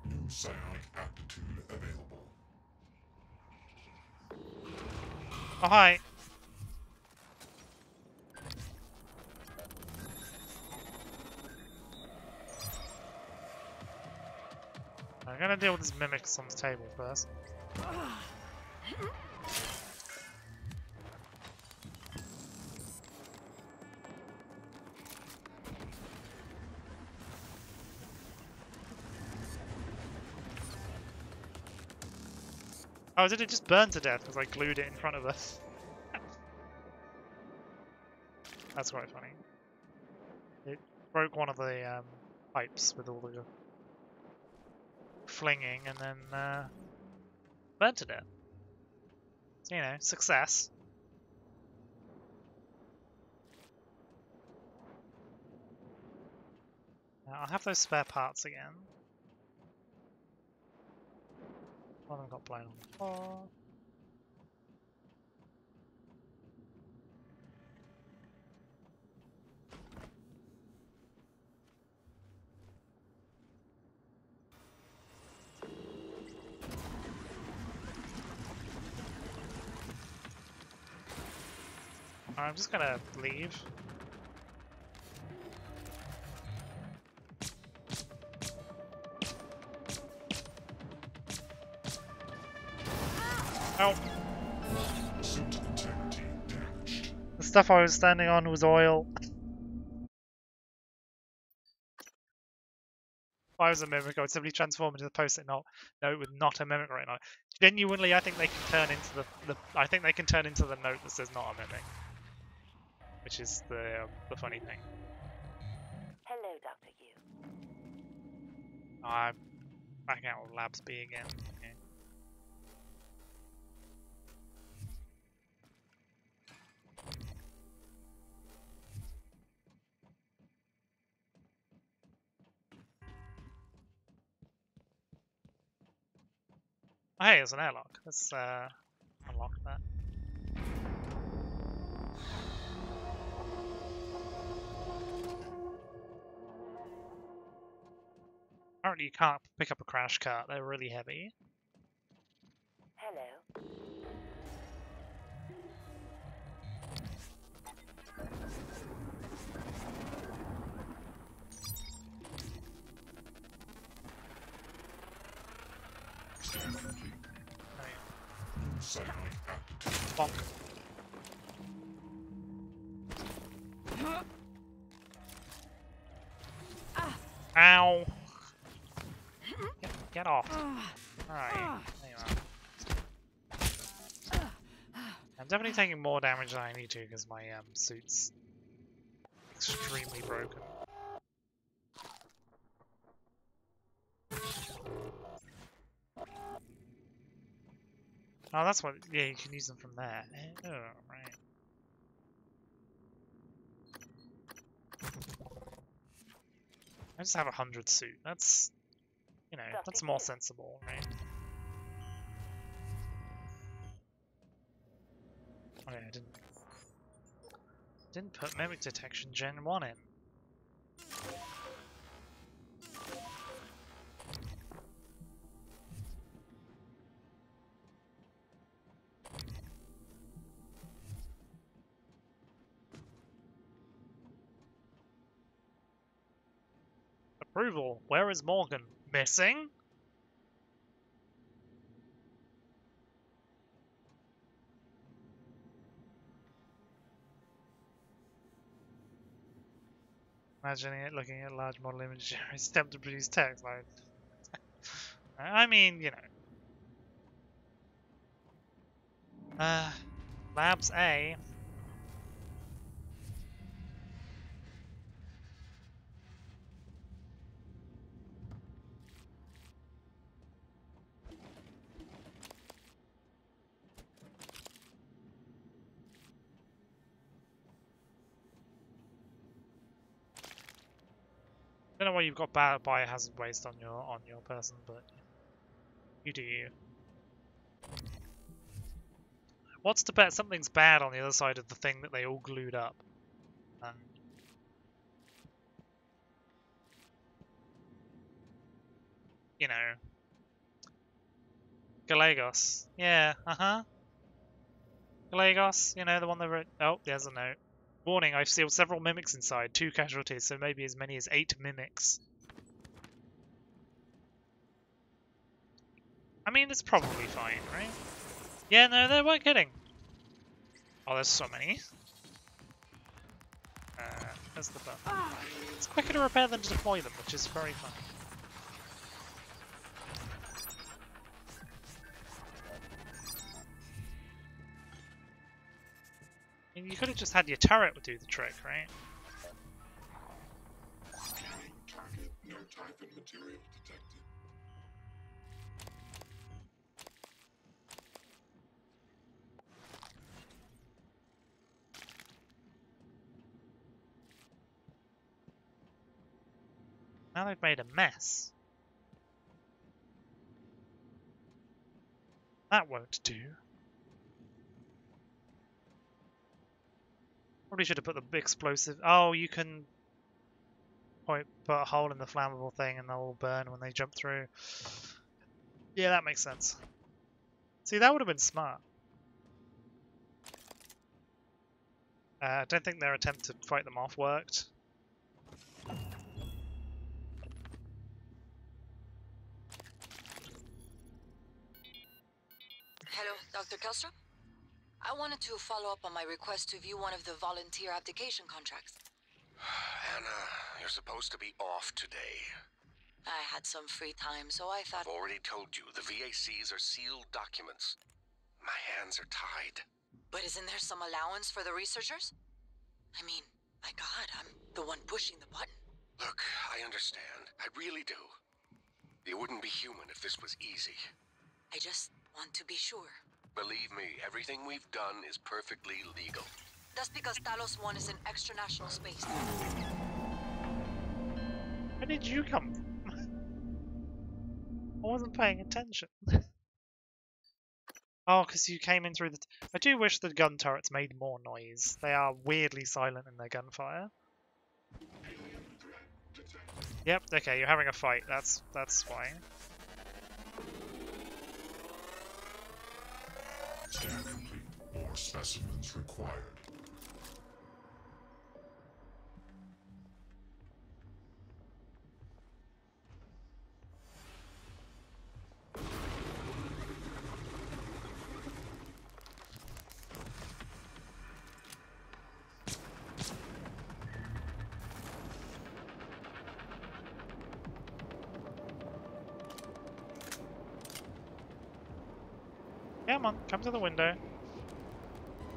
New psionic aptitude available. Oh, hi. I'm gonna deal with this mimics on the table first. Oh, did it just burn to death because I glued it in front of us? That's quite funny. It broke one of the pipes with all the flinging and then burned to death. So, you know, success. I'll have those spare parts again. One of them got blown on the floor. I'm just gonna leave. Oh! The stuff I was standing on was oil. If I was a mimic, I would simply transform into the post-it note with not a mimic right now. Genuinely, I think they can turn into I think they can turn into the note that says not a mimic. Which is the funny thing. Hello, Dr. Yu. I'm back out of Labs B again. Okay. Oh, hey, there's an airlock. Let's unlock that. Apparently you can't pick up a crash cart, they're really heavy. Hello. Bonk. Ow! Get off. Alright, there you are. I'm definitely taking more damage than I need to because my suit's extremely broken. Oh, that's what. Yeah, you can use them from there. Oh, right. I just have 100 suit. That's, you know, that's more sensible, right? Oh yeah, I didn't put mimic detection Gen 1 in. Approval. Where is Morgan? Missing? Imagining it looking at large model image attempt to produce text. Like, I mean, you know. Labs A. I don't know why you've got biohazard waste on your person, but you do you. What's to bet something's bad on the other side of the thing that they all glued up? You know. Gallegos. Yeah, Gallegos, you know, the one that wrote... Oh, there's a note. Warning, I've sealed several mimics inside, 2 casualties, so maybe as many as 8 mimics. I mean, it's probably fine, right? Yeah, no, they weren't kidding. Oh, there's so many. There's the button. It's quicker to repair than to deploy them, which is very funny. I mean, you could have just had your turret do the trick, right? Scanning target, no typhon material detected. Now they've made a mess. That won't do. Probably should have put the explosive. Oh, you can put a hole in the flammable thing and they'll all burn when they jump through. Yeah, that makes sense. See, that would have been smart. I don't think their attempt to fight them off worked. Hello, Dr. Kelstrom? I wanted to follow up on my request to view one of the volunteer abdication contracts. Anna, you're supposed to be off today. I had some free time, so I thought... I've already told you, the VACs are sealed documents. My hands are tied. But isn't there some allowance for the researchers? I mean, my God, I'm the one pushing the button. Look, I understand. I really do. You wouldn't be human if this was easy. I just want to be sure. Believe me, everything we've done is perfectly legal. That's because Talos 1 is in extra-national space. Where did you come from? I wasn't paying attention. Oh, because you came in through the... I do wish the gun turrets made more noise. They are weirdly silent in their gunfire. Yep, okay, you're having a fight. That's fine. Scan complete. More specimens required. Come on, come to the window.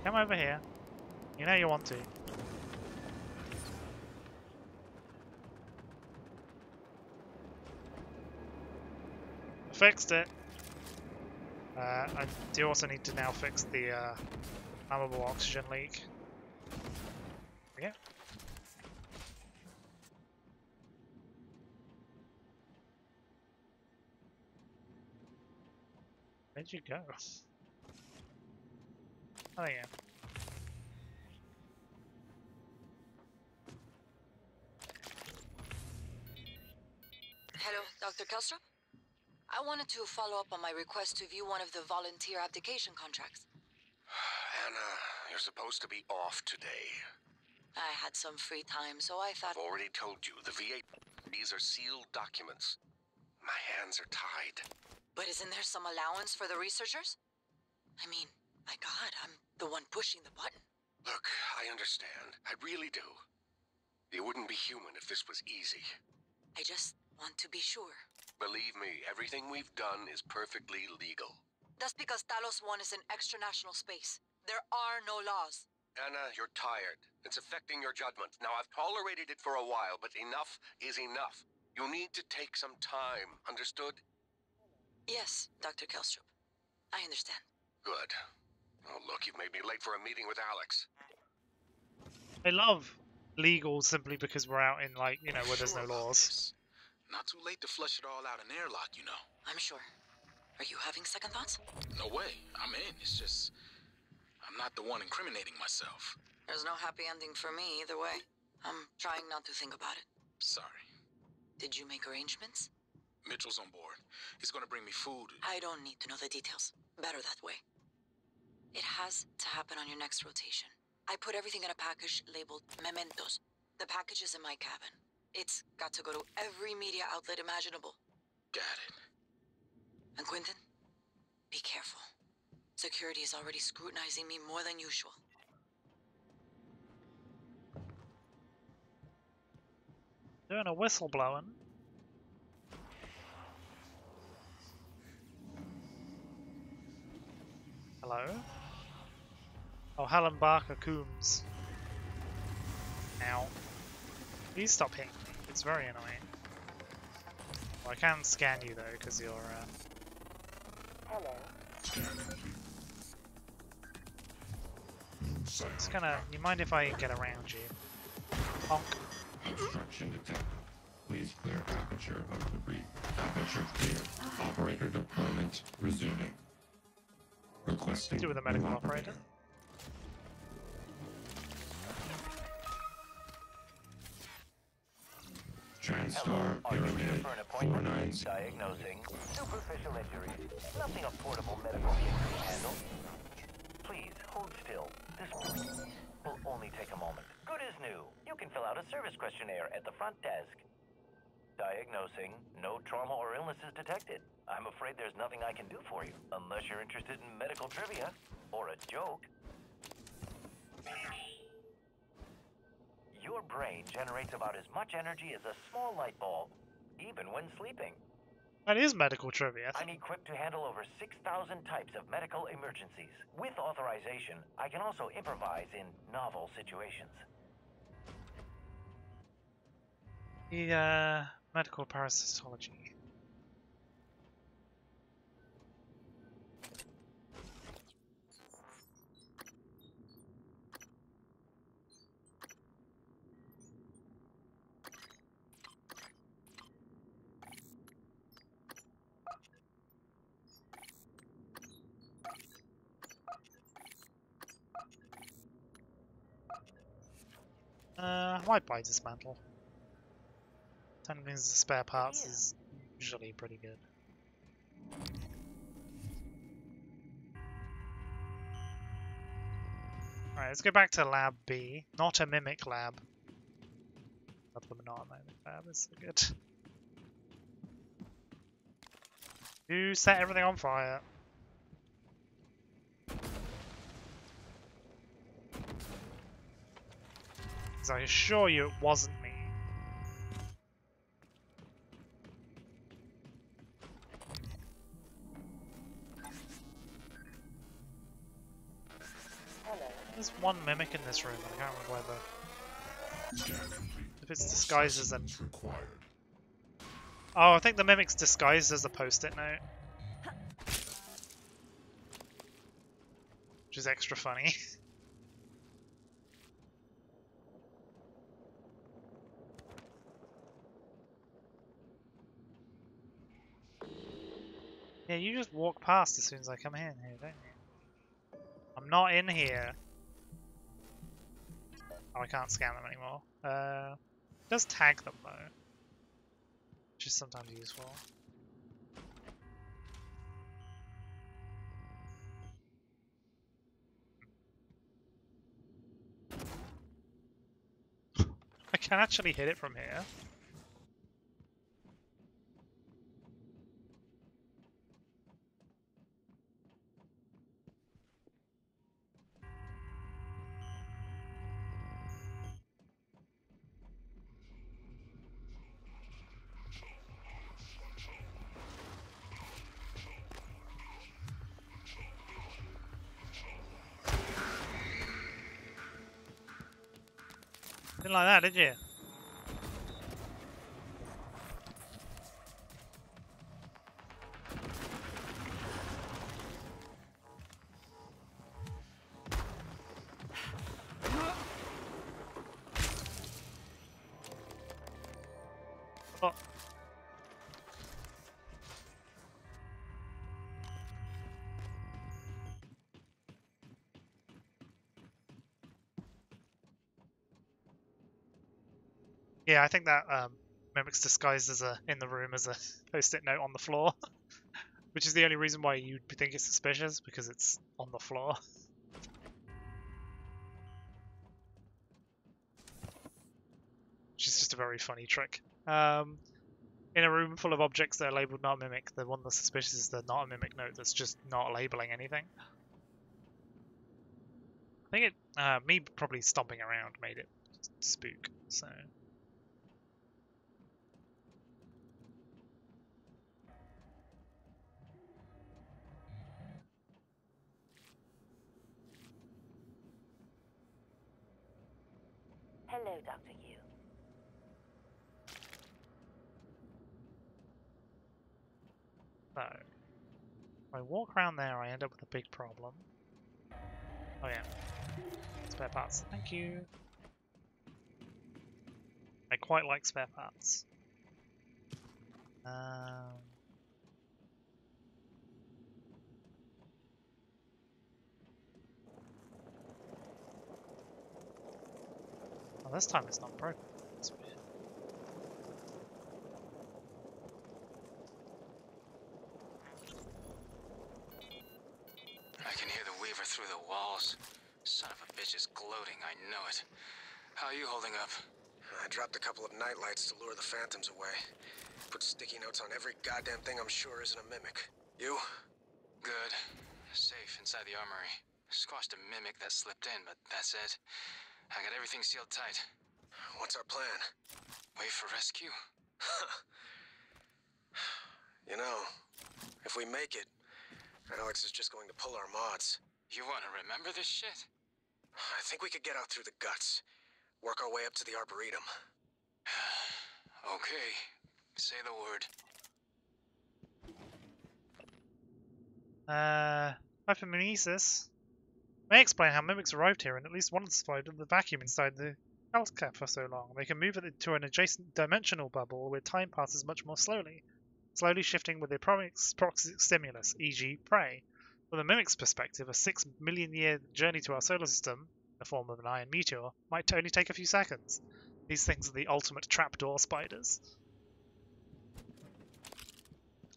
Come over here. You know you want to. Fixed it. I do also need to now fix the flammable oxygen leak. Yeah. Where'd you go? Oh yeah. Hello, Dr. Kelstrom? I wanted to follow up on my request to view one of the volunteer abdication contracts. Anna, you're supposed to be off today. I had some free time, so I thought... I've already told you, the VACs are sealed documents. My hands are tied. But isn't there some allowance for the researchers? I mean, my God, I'm the one pushing the button. Look, I understand. I really do. You wouldn't be human if this was easy. I just want to be sure. Believe me, everything we've done is perfectly legal. That's because Talos 1 is in extra-national space. There are no laws. Anna, you're tired. It's affecting your judgment. Now, I've tolerated it for a while, but enough is enough. You need to take some time, understood? Yes, Dr. Kelstrom. I understand. Good. Oh, look, you've made me late for a meeting with Alex. I love legal simply because we're out in, like, you know, where there's no laws. Not too late to flush it all out in airlock, you know. I'm sure. Are you having second thoughts? No way. I'm in. It's just... I'm not the one incriminating myself. There's no happy ending for me either way. I'm trying not to think about it. Sorry. Did you make arrangements? Mitchell's on board. He's gonna bring me food. I don't need to know the details. Better that way. It has to happen on your next rotation. I put everything in a package labeled mementos. The package is in my cabin. It's got to go to every media outlet imaginable. Got it. And Quentin, Be careful. Security is already scrutinizing me more than usual. Doing a whistle blowing. Hello? Oh, Helen Barker Coombs. Ow. Please stop hitting me. It's very annoying. Well, I can scan you though, because you're Hello. Just gonna. You mind if I get around you? Honk. Obstruction detected. Please clear aperture of debris. Aperture clear. Operator deployment resuming. Requesting. Do with a medical operator. TranStar Pyramid 49. Diagnosing superficial injuries. Nothing a portable medical kit can handle. Please hold still. This will only take a moment. Good as new. You can fill out a service questionnaire at the front desk. Diagnosing. No trauma or illnesses detected. I'm afraid there's nothing I can do for you, unless you're interested in medical trivia or a joke. Your brain generates about as much energy as a small light bulb, even when sleeping. That is medical trivia. I'm equipped to handle over 6,000 types of medical emergencies. With authorization, I can also improvise in novel situations. The medical parasitology. I might buy Dismantle. 10 means the spare parts is usually pretty good. Alright, let's go back to Lab B. Not a Mimic Lab. Not a Mimic Lab, it's so good. You set everything on fire. Because I assure you it wasn't me. There's one mimic in this room, but I can't remember whether. If it's disguised as an. Oh, I think the mimic's disguised as a post-it note. Which is extra funny. Yeah, you just walk past as soon as I come in here, don't you? I'm not in here. Oh, I can't scan them anymore. It does tag them though, which is sometimes useful. I can actually hit it from here. Didn't like that, did you? Oh. Yeah, I think that mimic's disguised as in the room as a post-it note on the floor, which is the only reason why you'd think it's suspicious, because it's on the floor. Which is just a very funny trick. Yeah, in a room full of objects that are labeled not a mimic, the one that's suspicious is the not a mimic note that's just not labeling anything. I think me probably stomping around made it spook, so. Hello, Dr. Yu. So, if I walk around there, I end up with a big problem. Oh yeah. Spare parts. Thank you. I quite like spare parts. Well, this time it's not broken. That's weird. I can hear the Weaver through the walls. Son of a bitch is gloating, I know it. How are you holding up? I dropped a couple of nightlights to lure the phantoms away. Put sticky notes on every goddamn thing I'm sure isn't a mimic. You? Good. Safe inside the armory. Squashed a mimic that slipped in, but that's it. I got everything sealed tight. What's our plan? Wait for rescue? You know, if we make it, Alex is just going to pull our mods. You want to remember this shit? I think we could get out through the guts. Work our way up to the Arboretum. Okay. Say the word. Hypermenesis may explain how mimics arrived here and at least one survived in the vacuum inside the Hellcat for so long. They can move it to an adjacent dimensional bubble where time passes much more slowly shifting with the proximate stimulus, e.g. prey. From the mimic's perspective, a 6 million year journey to our solar system, in the form of an iron meteor, might only take a few seconds. These things are the ultimate trapdoor spiders.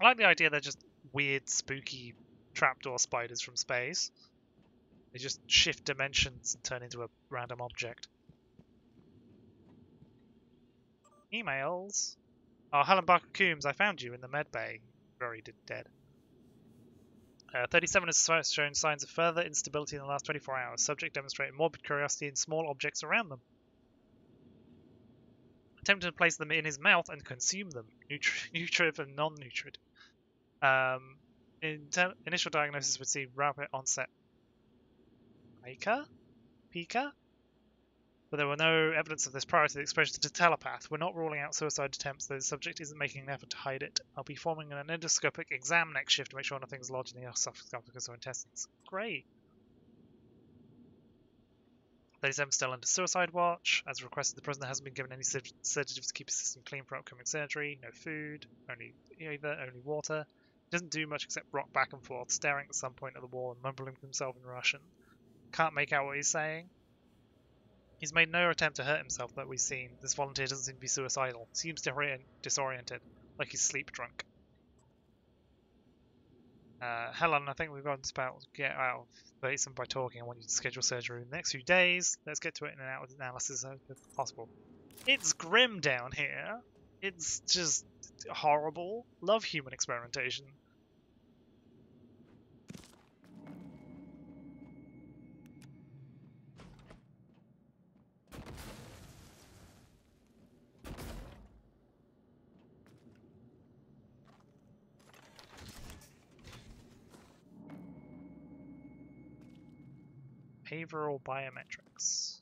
I like the idea they're just weird, spooky trapdoor spiders from space. They just shift dimensions and turn into a random object. Emails. Oh, Helen Barker Coombs, I found you in the med bay. Very dead. 37 has shown signs of further instability in the last 24 hours. Subject demonstrating morbid curiosity in small objects around them. Attempted to place them in his mouth and consume them. Nutritive and non-nutritive. Initial diagnosis would see rapid onset. Pika? But there were no evidence of this prior to the exposure to the telepath. We're not ruling out suicide attempts, though the subject isn't making an effort to hide it. I'll be forming an endoscopic exam next shift to make sure nothing's lodged in the esophagus or intestines. Great. 37 still under suicide watch. As requested, the prisoner hasn't been given any sedatives to keep his system clean for upcoming surgery. No food, only water. He doesn't do much except rock back and forth, staring at some point at the wall and mumbling to himself in Russian. Can't make out what he's saying. He's made no attempt to hurt himself that we've seen. This volunteer doesn't seem to be suicidal. Seems disoriented, like he's sleep drunk. Helen, I think we've got to get out of 37 by talking. I want you to schedule surgery in the next few days. Let's get to it in and out with analysis if possible. It's grim down here. It's just horrible. Love human experimentation. Behavioral biometrics.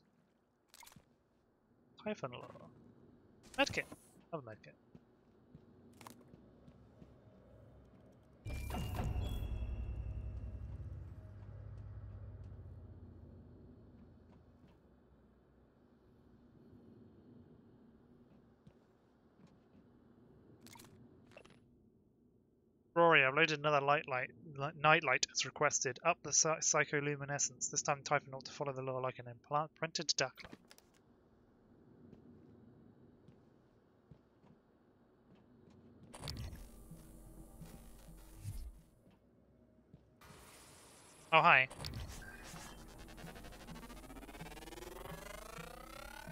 Typhon law. Medkit. Love a medkit. Rory, I've loaded another nightlight as requested. Up the psycholuminescence. This time Typhon ought to follow the law like an imprinted duckling. Oh, hi.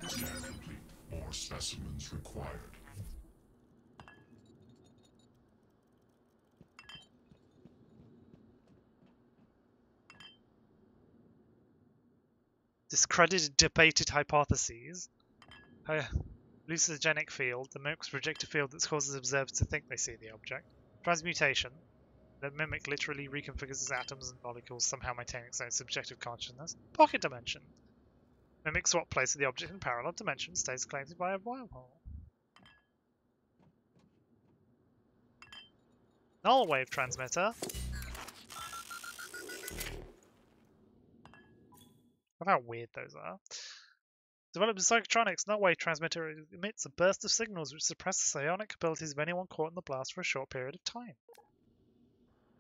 Scan complete. More specimens required. discredited debated hypotheses. Hallucinogenic field, the mimic's projected field that causes observers to think they see the object. Transmutation, the mimic literally reconfigures its atoms and molecules, somehow maintaining its own subjective consciousness. Pocket dimension. Mimic swap place of the object in parallel dimension, stays connected by a wormhole. Null wave transmitter. Look how weird those are. Developed in psychotronics, null wave transmitter emits a burst of signals which suppress the psionic abilities of anyone caught in the blast for a short period of time.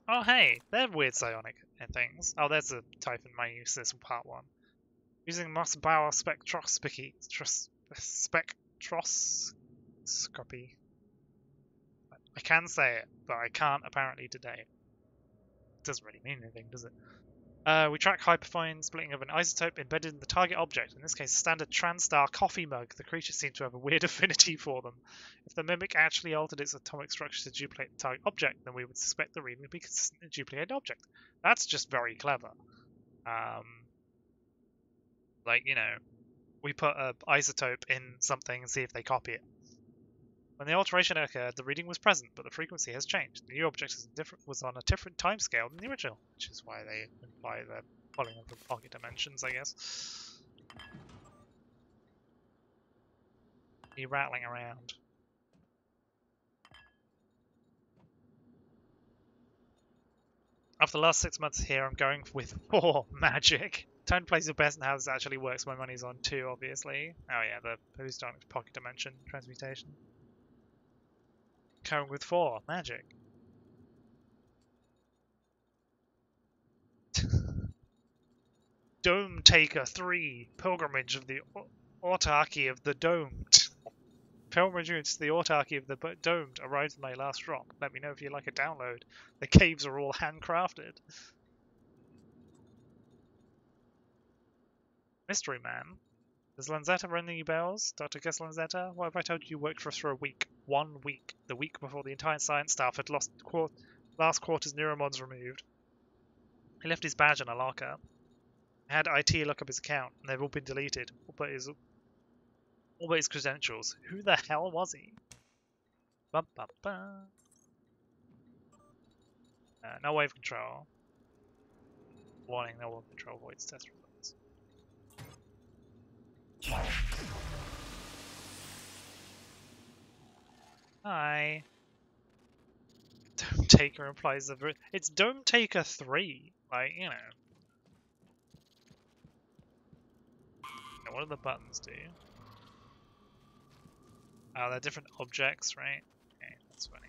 Oh hey, they're weird psionic things. Oh, there's a Typhon might use this in part 1. Using Mossbauer spectroscopy. I can say it, but I can't apparently today. It doesn't really mean anything, does it? We track hyperfine splitting of an isotope embedded in the target object, in this case a standard TranStar coffee mug. The creatures seem to have a weird affinity for them. If the mimic actually altered its atomic structure to duplicate the target object, then we would suspect the reading would be consistent with a duplicated object. That's just very clever. Like, you know, we put an isotope in something and see if they copy it. When the alteration occurred, the reading was present, but the frequency has changed. The new object was on a different timescale than the original, which is why they imply they're pulling on the pocket dimensions, I guess. Be rattling around. After the last 6 months here, I'm going with 4 magic. Time to place your best and how this actually works. My money's on 2, obviously. Oh yeah, the Hallucinogenic pocket dimension transmutation. Going with 4 magic. Dome Taker 3, Pilgrimage of the Autarky of the Domed. Pilgrimage to the Autarky of the Domed arrived in my last drop. Let me know if you like a download. The caves are all handcrafted. Mystery Man. Does Lanzetta ring any bells? Dr. Guess Lanzetta? What if I told you you worked for us for a week? 1 week. The week before the entire science staff had lost last quarter's neuromods removed. He left his badge in a locker. I had IT look up his account, and they've all been deleted. All but his credentials. Who the hell was he? Bum, bum, bum. No wave control. Warning, no wave control voids test results. Hi. Dome Taker implies it's Dome Taker 3. Like, you know. What do the buttons do? Oh, they're different objects, right? Okay, that's funny.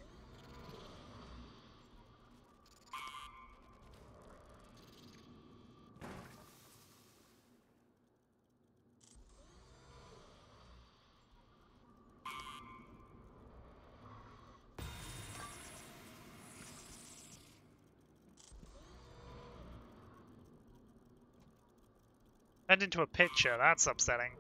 Turned into a picture, that's upsetting.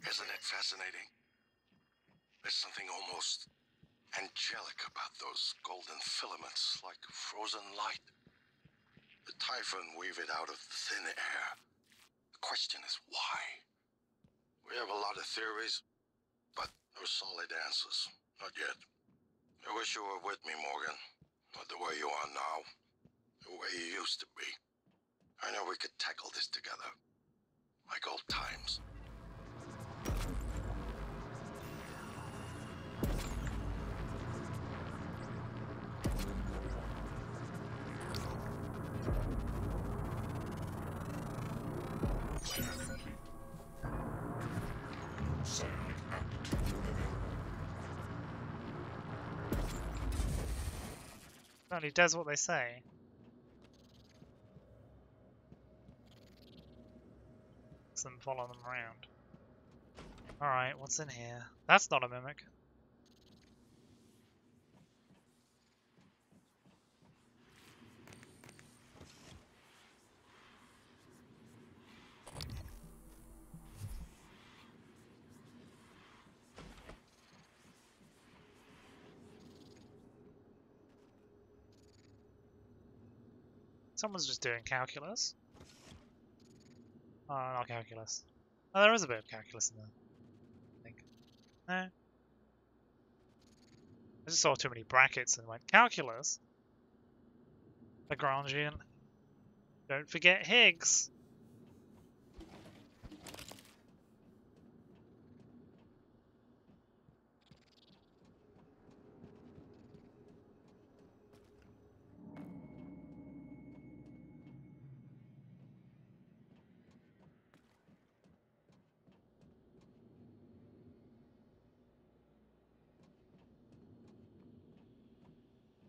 Isn't it fascinating? There's something almost angelic about those golden filaments, like frozen light. The Typhon weave it out of thin air. The question is why? We have a lot of theories, but no solid answers. Not yet. I wish you were with me, Morgan. Not the way you are now. The way you used to be. I know we could tackle this together. Like old times. He does what they say. Makes them follow them around. Alright, what's in here? That's not a mimic. Someone's just doing calculus. Oh, not calculus. Oh, there is a bit of calculus in there, I think. No. I just saw too many brackets and went, calculus? Lagrangian. Don't forget Higgs.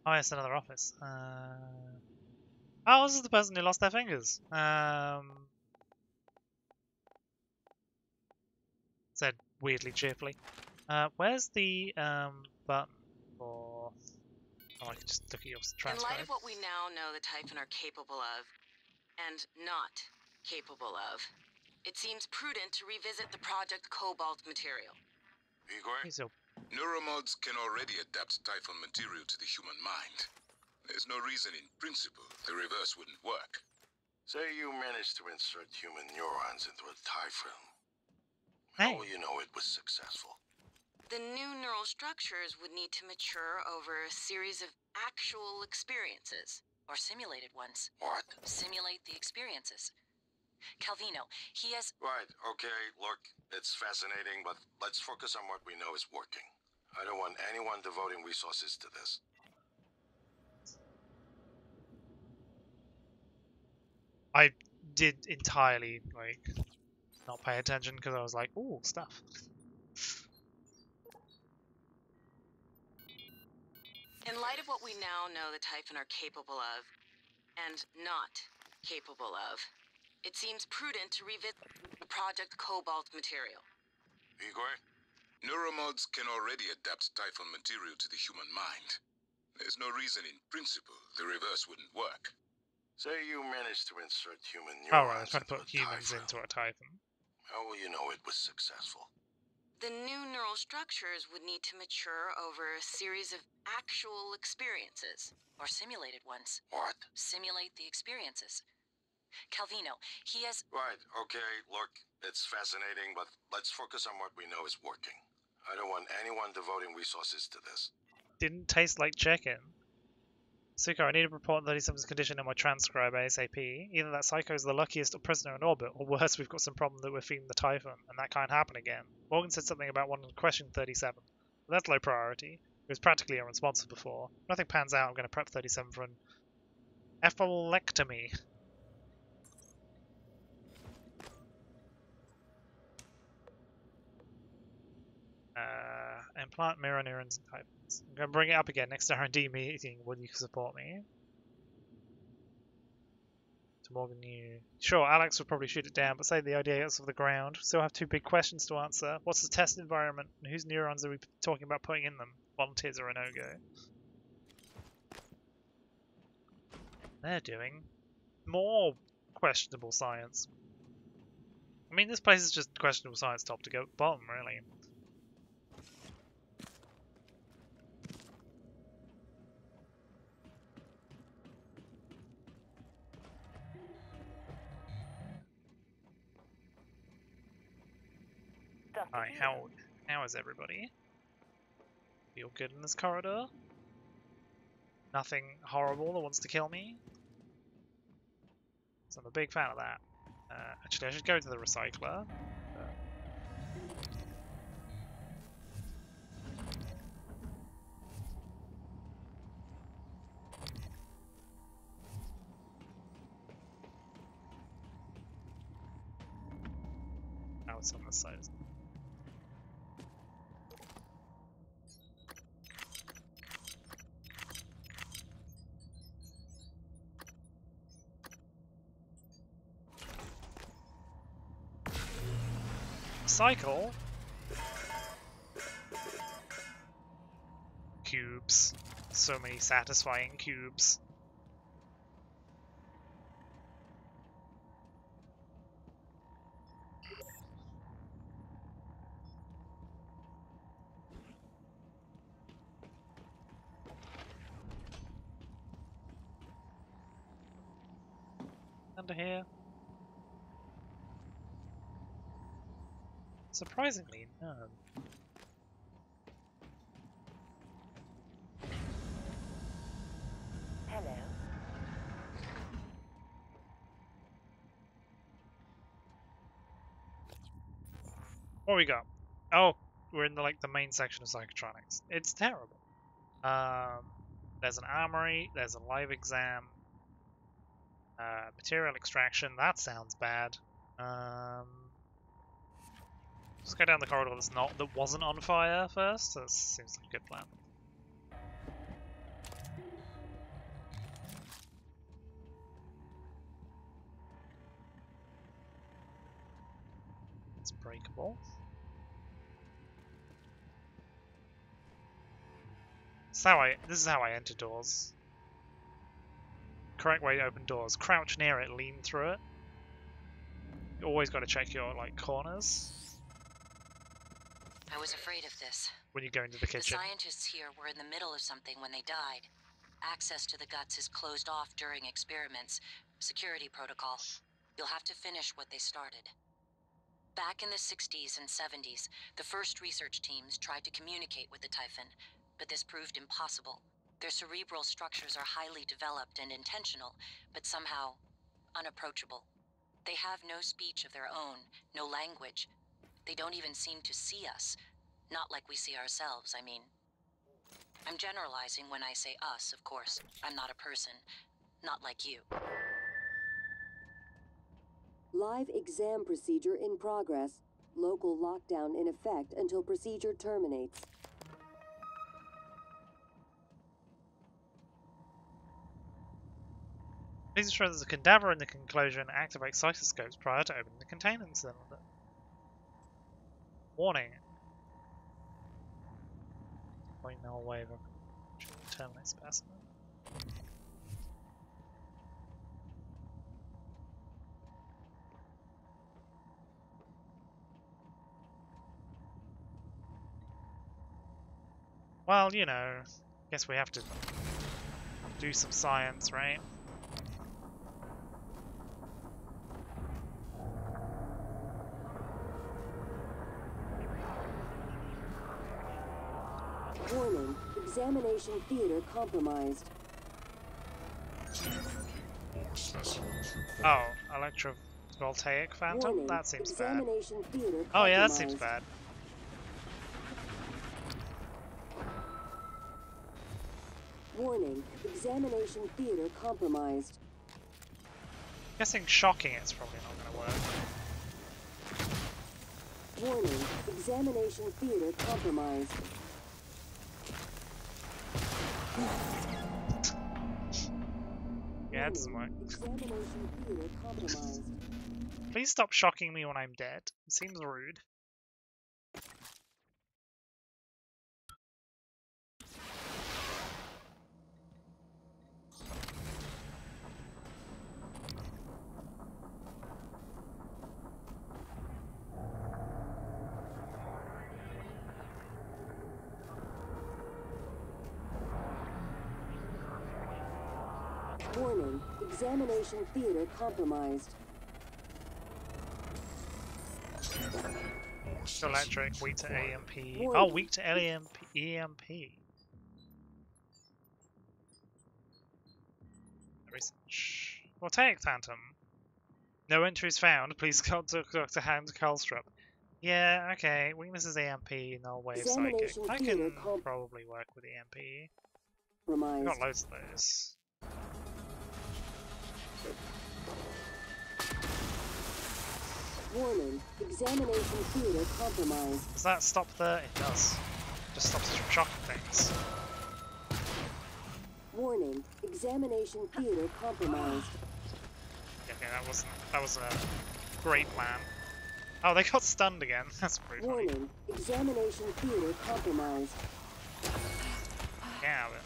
Oh, yes, another office. Oh, this is the person who lost their fingers. Said weirdly cheerfully. Where's the button for? Oh, I can just look at your transcript. In light of what we now know the Typhon are capable of, and not capable of, it seems prudent to revisit the Project Cobalt material. Igor? Neuromods can already adapt Typhon material to the human mind. There's no reason in principle the reverse wouldn't work. Say you managed to insert human neurons into a Typhon. How will you know it was successful? The new neural structures would need to mature over a series of actual experiences, or simulated ones. What? Simulate the experiences. Calvino, he has... Right, okay, look, it's fascinating, but let's focus on what we know is working. I don't want anyone devoting resources to this. I did entirely, like, not pay attention because I was like, ooh, stuff. In light of what we now know the Typhon are capable of, and not capable of, it seems prudent to revisit the Project Cobalt material. Igor? Neuromods can already adapt Typhon material to the human mind. There's no reason in principle the reverse wouldn't work. Say you managed to insert human neurons. Oh, right, I was trying to put humans into a Typhon. How will you know it was successful? The new neural structures would need to mature over a series of actual experiences, or simulated ones. What? Simulate the experiences. Calvino, he has... Right, okay, look, it's fascinating, but let's focus on what we know is working. I don't want anyone devoting resources to this. Didn't taste like chicken. Suko, I need to report 37's condition in my transcribe ASAP. Either that Psycho is the luckiest prisoner in orbit, or worse, we've got some problem that we're feeding the Typhon, and that can't happen again. Morgan said something about wanting to question 37. But that's low priority. He was practically unresponsive before. If nothing pans out, I'm going to prep 37 for an ephilectomy. Implant mirror neurons and Typhons. I'm going to bring it up again next R&D meeting. Will you support me? To Morgan, you... Sure, Alex would probably shoot it down, but say the idea is of the ground. Still have two big questions to answer. What's the test environment, and whose neurons are we talking about putting in them? Volunteers are a no-go. They're doing more questionable science. I mean, this place is just questionable science top to go bottom, really. Alright, how is everybody? Feel good in this corridor? Nothing horrible that wants to kill me? So I'm a big fan of that. Actually, I should go to the recycler. Now it's on this side. Cycle. Cubes. So many satisfying cubes. under here? Surprisingly, no. Hello. What we got? Oh, we're in the main section of psychotronics. It's terrible. There's an armory. There's a live exam. Material extraction. That sounds bad. Let's go down the corridor that wasn't on fire first. That seems like a good plan. It's breakable. This is how I enter doors. Correct way to open doors. Crouch near it, lean through it. You always got to check your corners. I was afraid of this. When you go into the kitchen. The scientists here were in the middle of something when they died. Access to the guts is closed off during experiments. Security protocol. You'll have to finish what they started. Back in the 60s and 70s, the first research teams tried to communicate with the Typhon, but this proved impossible. Their cerebral structures are highly developed and intentional, but somehow unapproachable. They have no speech of their own, no language. They don't even seem to see us. Not like we see ourselves, I mean. I'm generalizing when I say us, of course. I'm not a person. Not like you. Live exam procedure in progress. Local lockdown in effect until procedure terminates. Please ensure there's a cadaver in the enclosure and activate psychoscopes prior to opening the containment cylinder. Warning. Point null wave of terminate specimen. Well, you know, guess we have to do some science, right? Warning, examination theater compromised. Oh, electrovoltaic phantom? Warning, That seems bad. examination theater compromised. Oh yeah, that seems bad. Warning, examination theater compromised. Guessing shocking it's probably not going to work. Warning, examination theater compromised. Yeah, it doesn't work. Examination theater compromised. Please stop shocking me when I'm dead. It seems rude. Warning, examination theater compromised. Electric, weak to EMP. Warning. Oh, weak to EMP. Research. Voltaic phantom. No entries found. Please contact Dr. Hans Karlstrup. Yeah, okay. Weakness is EMP, null wave psychic. Examination I theater can probably work with EMP. I've compromised. got loads of those. Warning, examination theater compromised. Does that stop the... It does. Just stops us from shocking things. Warning, examination theater compromised. Okay, that was a great plan. Oh, they got stunned again. That's pretty funny. Warning, examination theater compromised. Yeah, but...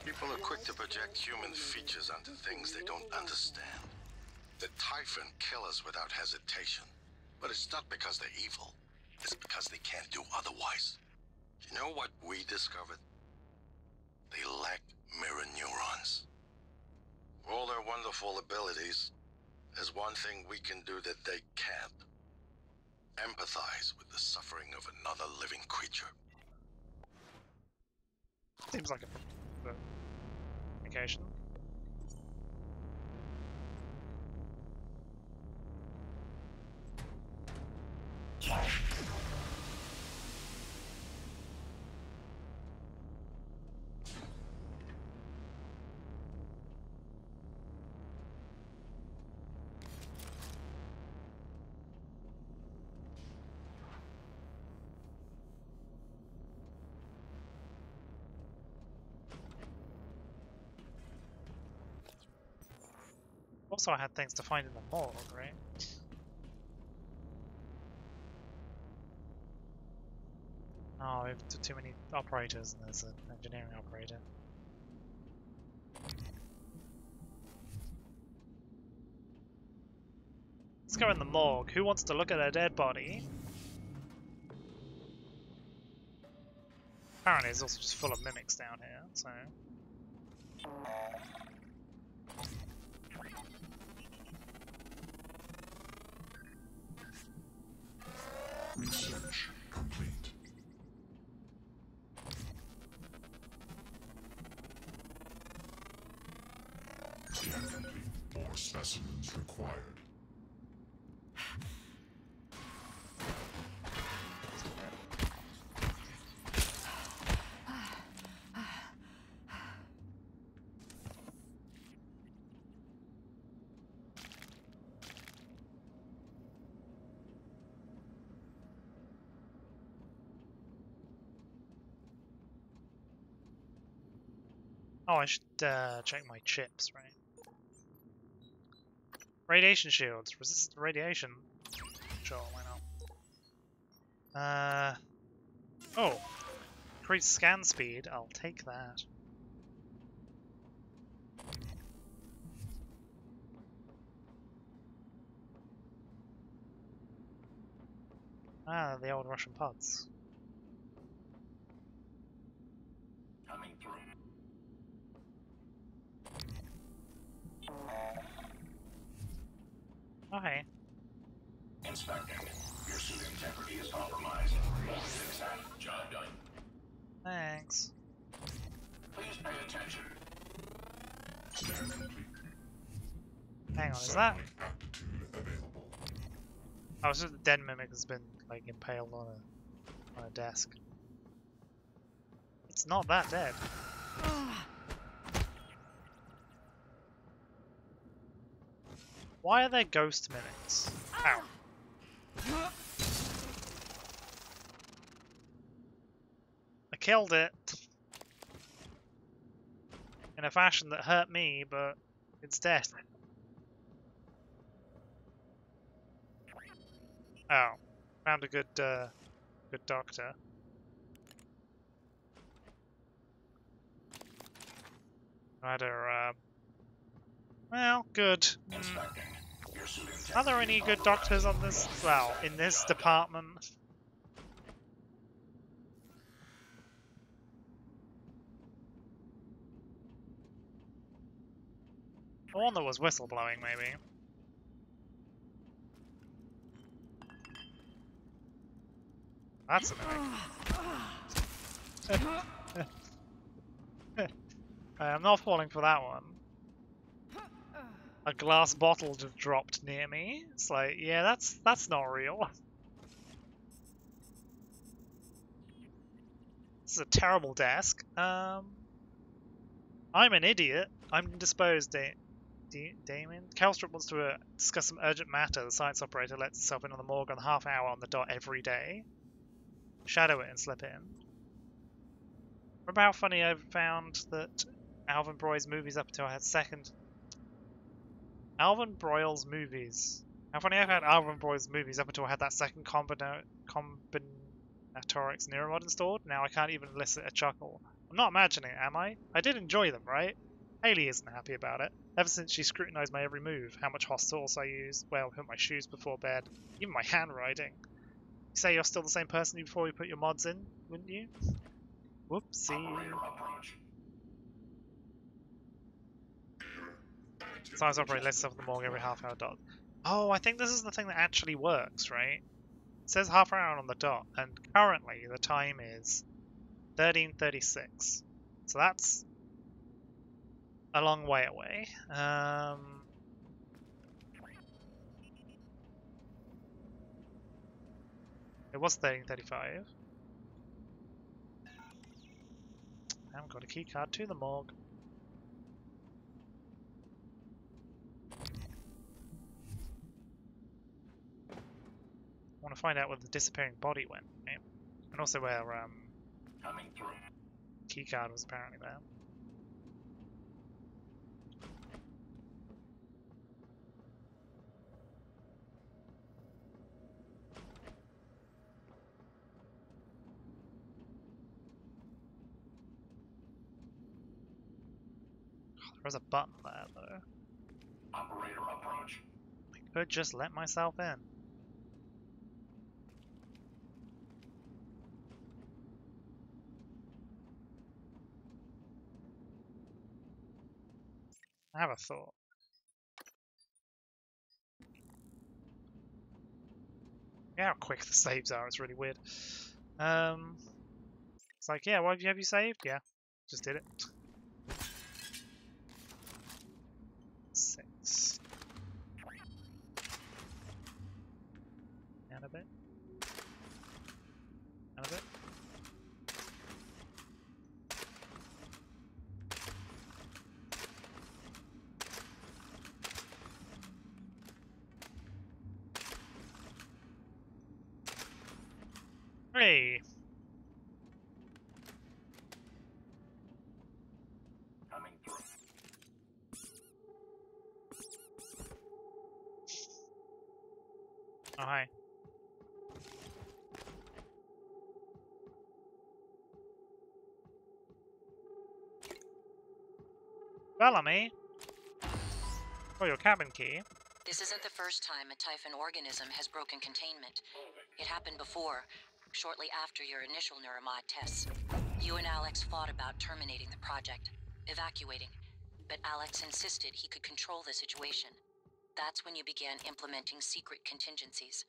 People are quick to project human features onto things they don't understand. The Typhon kill us without hesitation. But it's not because they're evil. It's because they can't do otherwise. You know what we discovered? They lack mirror neurons. For all their wonderful abilities, There's one thing we can do that they can't. Empathize with the suffering of another living creature. Seems like a occasion. Also, I had things to find in the morgue, right? Oh, we have too many operators, and there's an engineering operator. Let's go in the morgue. Who wants to look at a dead body? Apparently, it's also just full of mimics down here, so. Research complete. Scan complete. More specimens required. Oh, I should check my chips, right? Radiation shields. Resistant to radiation. Sure, why not? Oh. Increased scan speed. I'll take that. Ah, the old Russian pods. Coming through. Okay. Inspecting. Your suit integrity is compromised. Fix that. Job done. Thanks. Please pay attention. Scan complete. Hang on, is that? Satellite aptitude available. Oh, so the dead mimic has been like impaled on a desk. It's not that dead. Why are there ghost mimics? Ow. I killed it. In a fashion that hurt me, but it's dead. Oh. Found a good doctor. Rather, well, good. Are there any good doctors on this? Well, in this department. The one that was whistleblowing, maybe. That's a mimic. I'm not falling for that one. A glass bottle just dropped near me. It's like, yeah, that's not real. This is a terrible desk. I'm an idiot. I'm indisposed, Damon. Calstrip wants to discuss some urgent matter. The science operator lets itself in on the morgue on the half hour on the dot every day. Shadow it and slip in. Remember how funny I found that Alvin Broy's movies up until I had second... Alvin Broyle's movies. How funny I found Alvin Broyle's movies up until I had that second combinatorics neuromod installed. Now I can't even elicit a chuckle. I'm not imagining it, am I? I did enjoy them, right? Haley isn't happy about it. Ever since she scrutinized my every move, how much hot sauce I use, where I put my shoes before bed, even my handwriting. You say you're still the same person before you put your mods in, wouldn't you? Whoopsie. Science operator lets off the morgue every half hour dot. Oh, I think this is the thing that actually works, right? It says half an hour on the dot, and currently the time is 13:36. So that's a long way away. It was 13:35. I haven't got a key card to the morgue. I want to find out where the disappearing body went, right? And also where Coming through. key card was apparently there. There's a button there, though. Operator approach. I could just let myself in. I have a thought. Yeah, how quick the saves are, it's really weird. It's like, yeah, what have you saved? Yeah, just did it. 6. And a bit. And a bit. Hey! Coming through. Oh, hi. Bellamy! Oh, your cabin key. This isn't the first time a Typhon organism has broken containment. It happened before, shortly after your initial neuromod tests. You and Alex fought about terminating the project, evacuating, but Alex insisted he could control the situation. That's when you began implementing secret contingencies,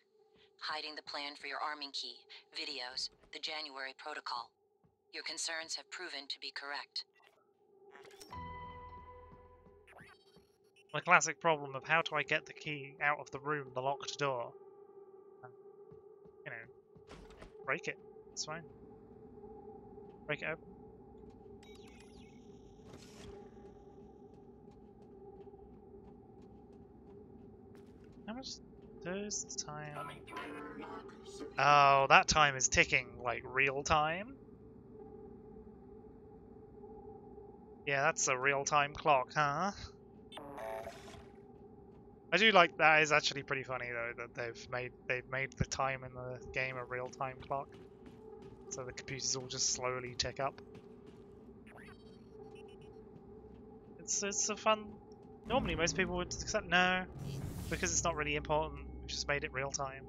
hiding the plan for your arming key, videos, the January protocol. Your concerns have proven to be correct. The classic problem of how do I get the key out of the room, the locked door. You know, break it. It's fine. Break it open. How much? There's the time. Oh, that time is ticking like real time. Yeah, that's a real time clock, huh? I do like that. Is actually pretty funny though that they've made the time in the game a real time clock, so the computers all just slowly tick up. It's a fun. Normally most people would accept no, because it's not really important. We've just made it real time.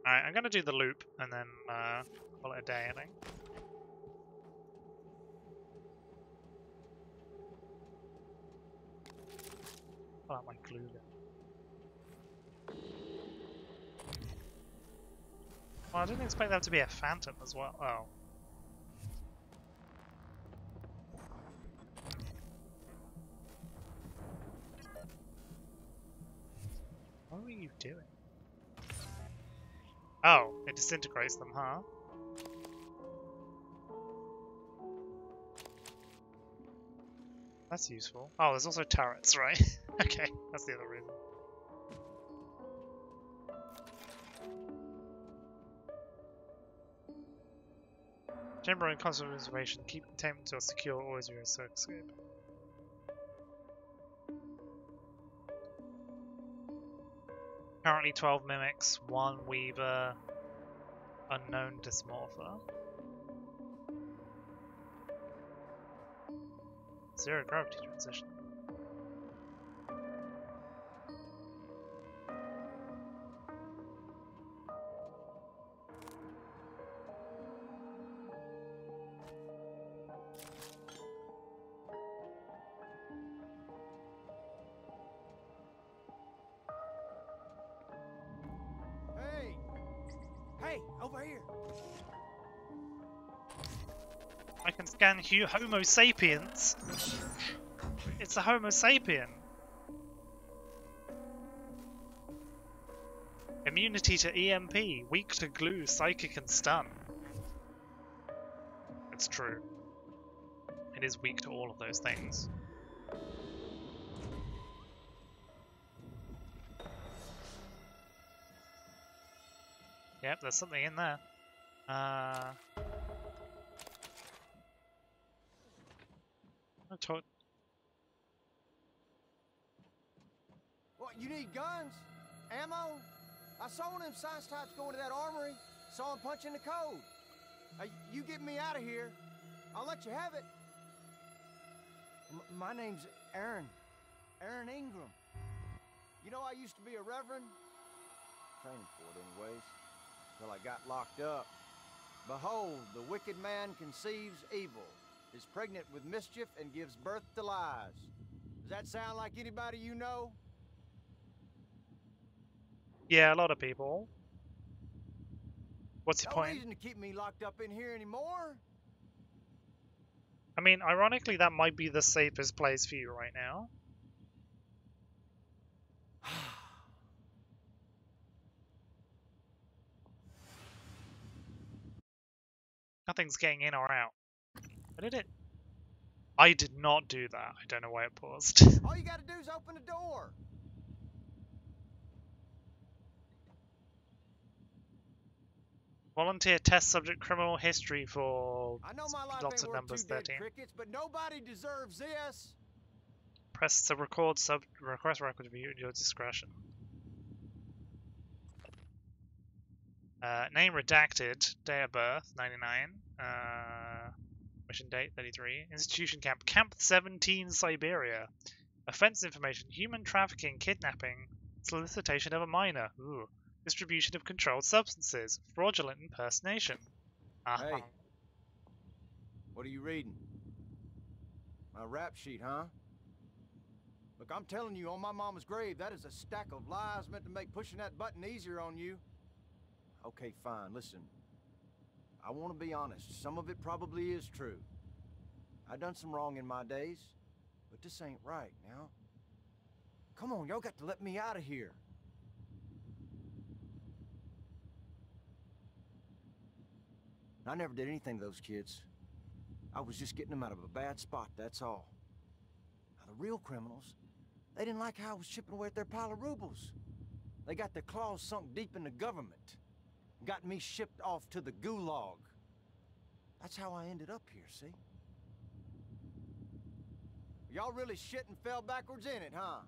Alright, I'm gonna do the loop and then call it a day, I think. Pull out my glue gun. Well, I didn't expect that to be a phantom as well. Oh. What were you doing? Oh, it disintegrates them, huh? That's useful. Oh, there's also turrets, right? Okay, that's the other reason. Chamber and constant observation. Keep containment until secure. Always use a escape. Currently 12 mimics, 1 weaver, unknown dysmorpher. 0 gravity transition. can scan Homo sapiens. It's a Homo sapien. Immunity to EMP, weak to glue, psychic and stun. It's true. It is weak to all of those things. Yep, there's something in there. What, you need guns? Ammo? I saw one of them science types going to that armory. Saw him punching the code. You get me out of here. I'll let you have it. My name's Aaron. Aaron Ingram. You know, I used to be a reverend. Training for it anyways. Till I got locked up. Behold, the wicked man conceives evil, is pregnant with mischief, and gives birth to lies. Does that sound like anybody you know? Yeah, a lot of people. What's your No point? reason to keep me locked up in here anymore. I mean, ironically, that might be the safest place for you right now. Nothing's getting in or out. What did it? I did not do that. I don't know why it paused. All you gotta do is open the door. Volunteer test subject criminal history for I know my life lots ain't of worth numbers. two dead 13. crickets, but nobody deserves this. Press to record request record view at your discretion. Name redacted. Day of birth 99. Mission date 33. Institution camp Camp 17 Siberia. Offense information: human trafficking, kidnapping, solicitation of a minor. Ooh. Distribution of controlled substances, fraudulent impersonation. Hey, what are you reading? My rap sheet, huh? Look, I'm telling you, on my mama's grave, that is a stack of lies meant to make pushing that button easier on you. Okay, fine, listen. I want to be honest. Some of it probably is true. I done some wrong in my days, but this ain't right now. Come on, y'all got to let me out of here. I never did anything to those kids. I was just getting them out of a bad spot, that's all. Now, the real criminals, they didn't like how I was chipping away at their pile of rubles. They got their claws sunk deep in the government. Got me shipped off to the gulag. That's how I ended up here, see? Y'all really shit and fell backwards in it, huh?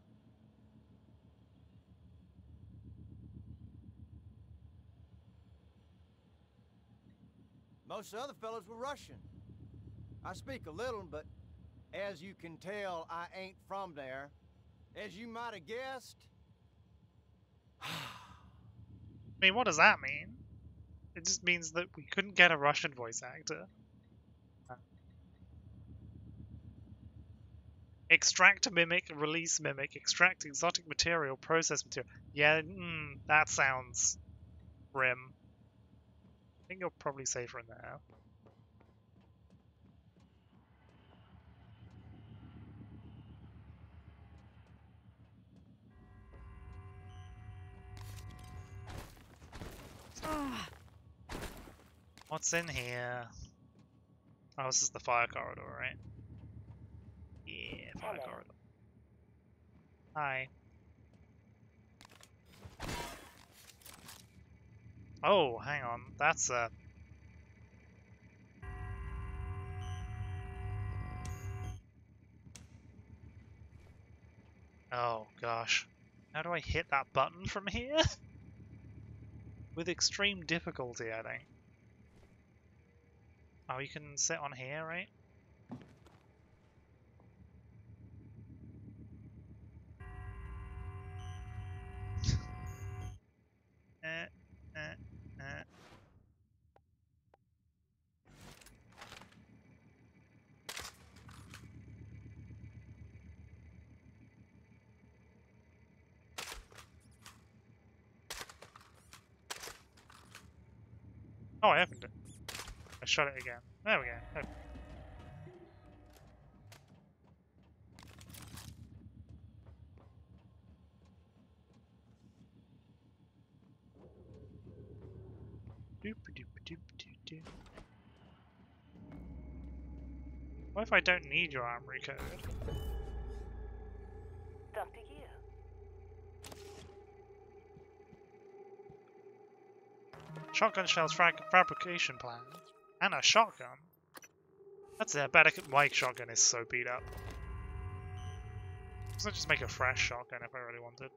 Most of the other fellas were Russian. I speak a little, but as you can tell, I ain't from there. As you might have guessed. I mean, what does that mean? It just means that we couldn't get a Russian voice actor. Extract mimic, release mimic, extract exotic material, process material. Yeah, that sounds grim. I think you're probably safer in there. What's in here? Oh, this is the fire corridor, right? Yeah, fire corridor. Hi. Oh, hang on. That's a... Oh, gosh. How do I hit that button from here? With extreme difficulty, I think. Oh, you can sit on here, right? Oh, I opened it. I shut it again. There we go. Okay. What if I don't need your armory code? Dr. Yu. Shotgun shells fabrication plan. And a shotgun. That's a better. My shotgun is so beat up. So just make a fresh shotgun if I really wanted.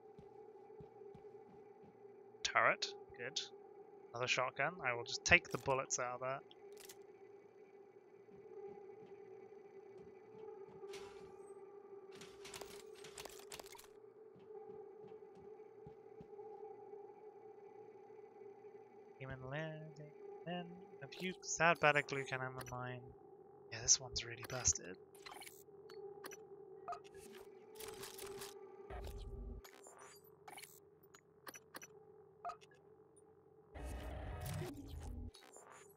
Turret. Good. Another shotgun. I will just take the bullets out of that. Human lead. Have you sad better glue cannon than mine? Yeah, this one's really busted.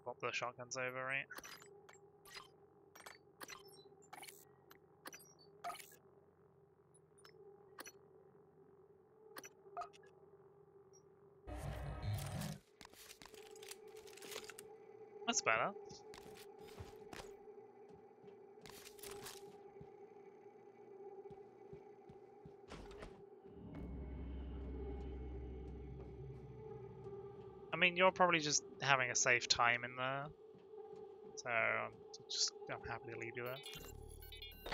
Swap the shotguns over, right? That's better. I mean, you're probably just having a safe time in there. So, I'm happy to leave you there.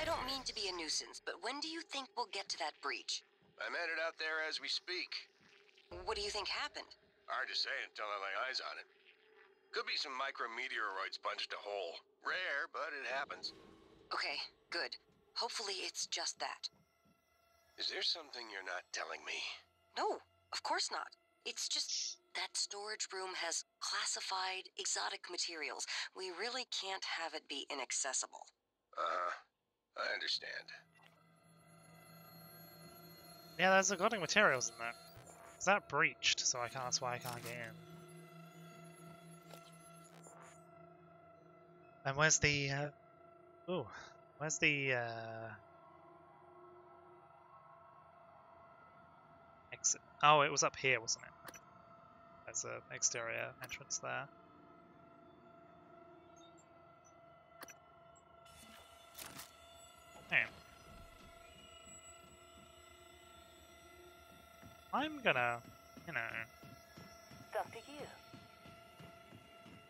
I don't mean to be a nuisance, but when do you think we'll get to that breach? I'm headed out there as we speak. What do you think happened? Hard to say until I lay eyes on it. Could be some micrometeoroids punched a hole. Rare, but it happens. Okay, good. Hopefully it's just that. Is there something you're not telling me? No, of course not. It's just that storage room has classified exotic materials. We really can't have it be inaccessible. I understand. Yeah, there's exotic materials in there. Is that breached? So that's why I can't get in. And where's the where's the exit? Oh, it was up here, wasn't it? There's an exterior entrance there. Hey. I'm gonna, Dr. Yu.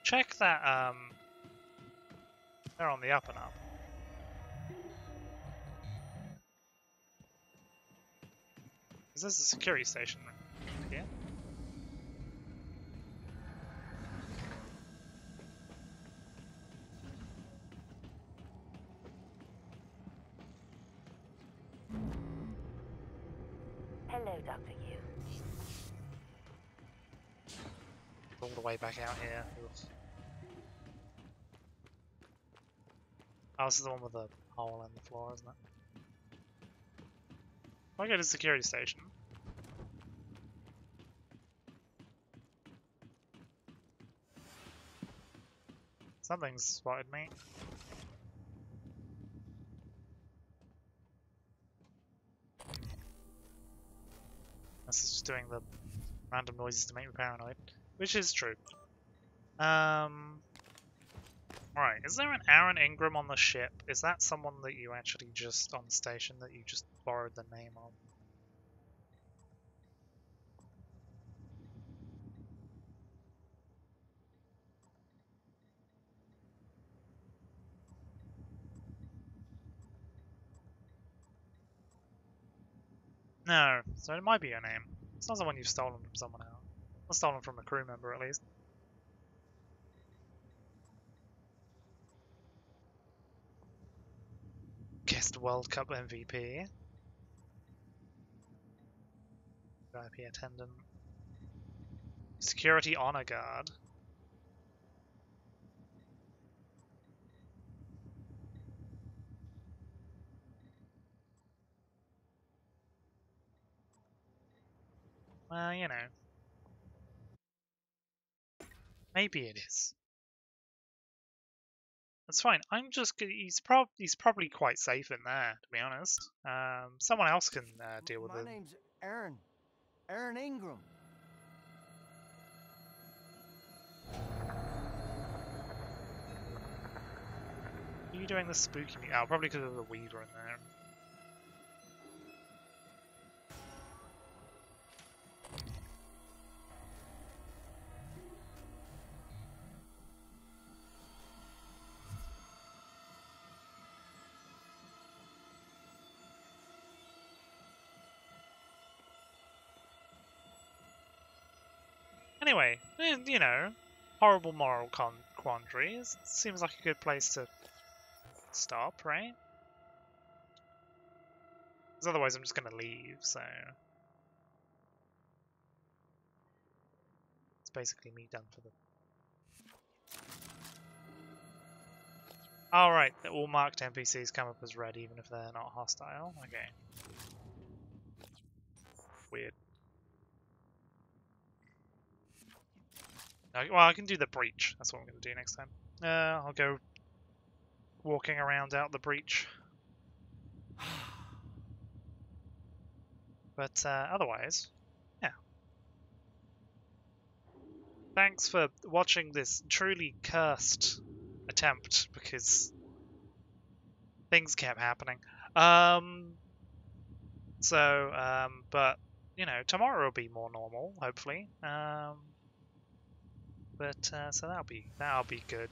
check that, they're on the up and up. Is this a security station here? Hello, Dr. Yu. All the way back out here. Oof. Oh, this is the one with the hole in the floor, isn't it? If I go to the security station. Something's spotted me. This is just doing the random noises to make me paranoid, which is true. Right, is there an Aaron Ingram on the ship? Is that someone that you actually just, on the station, that you just borrowed the name of? No, so it might be your name. It's not the one you've stolen from someone else. Or stolen from a crew member, at least. Guest World Cup MVP. VIP attendant. Security honor guard. Well, you know. Maybe it is. That's fine. I'm just. He's probably quite safe in there, to be honest. Someone else can deal with it. My name's Aaron. Aaron Ingram. Are you doing the spooky me? Oh, probably because of the weed in there. Anyway, you know, horrible moral quandary. Seems like a good place to stop, right? Because otherwise I'm just going to leave, so... It's basically me done for the... Alright, all marked NPCs come up as red even if they're not hostile. Okay. Weird. Well, I can do the breach. That's what I'm going to do next time. I'll go walking around out the breach. But otherwise, yeah. Thanks for watching this truly cursed attempt because things kept happening. But you know, tomorrow will be more normal, hopefully. So that'll be good.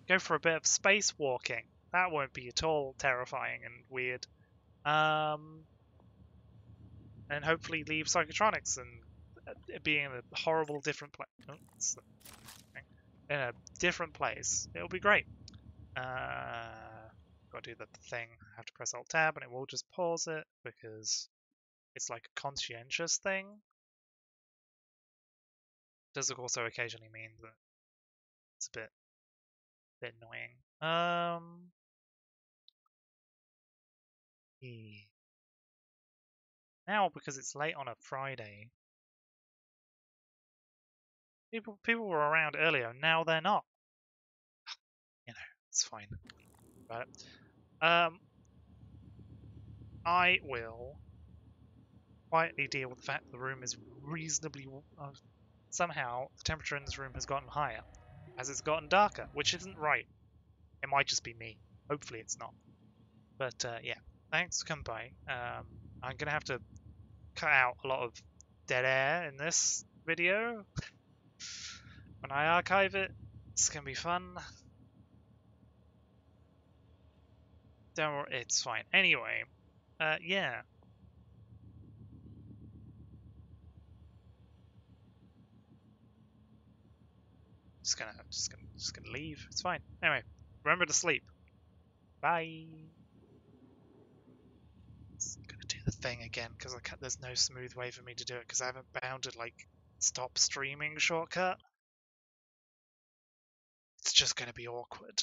Go for a bit of space walking. That won't be at all terrifying and weird. And hopefully leave psychotronics and being in a horrible different place. Oh, in a different place. It'll be great. Gotta do the thing. I have to press Alt Tab and it will just pause it because it's like a conscientious thing. Does also occasionally mean that it's a bit annoying. Yeah. Now because it's late on a Friday, people were around earlier. Now they're not. You know, it's fine. About it. I will quietly deal with the fact that the room is reasonably... somehow, the temperature in this room has gotten higher as it's gotten darker, which isn't right. It might just be me. Hopefully it's not. But, yeah. Thanks for coming by. I'm going to have to cut out a lot of dead air in this video. When I archive it, it's going to be fun. Don't worry, it's fine. Anyway, yeah. Just gonna leave. It's fine. Anyway, remember to sleep. Bye. Just gonna do the thing again because there's no smooth way for me to do it because I haven't bound it like stop streaming shortcut. It's just gonna be awkward.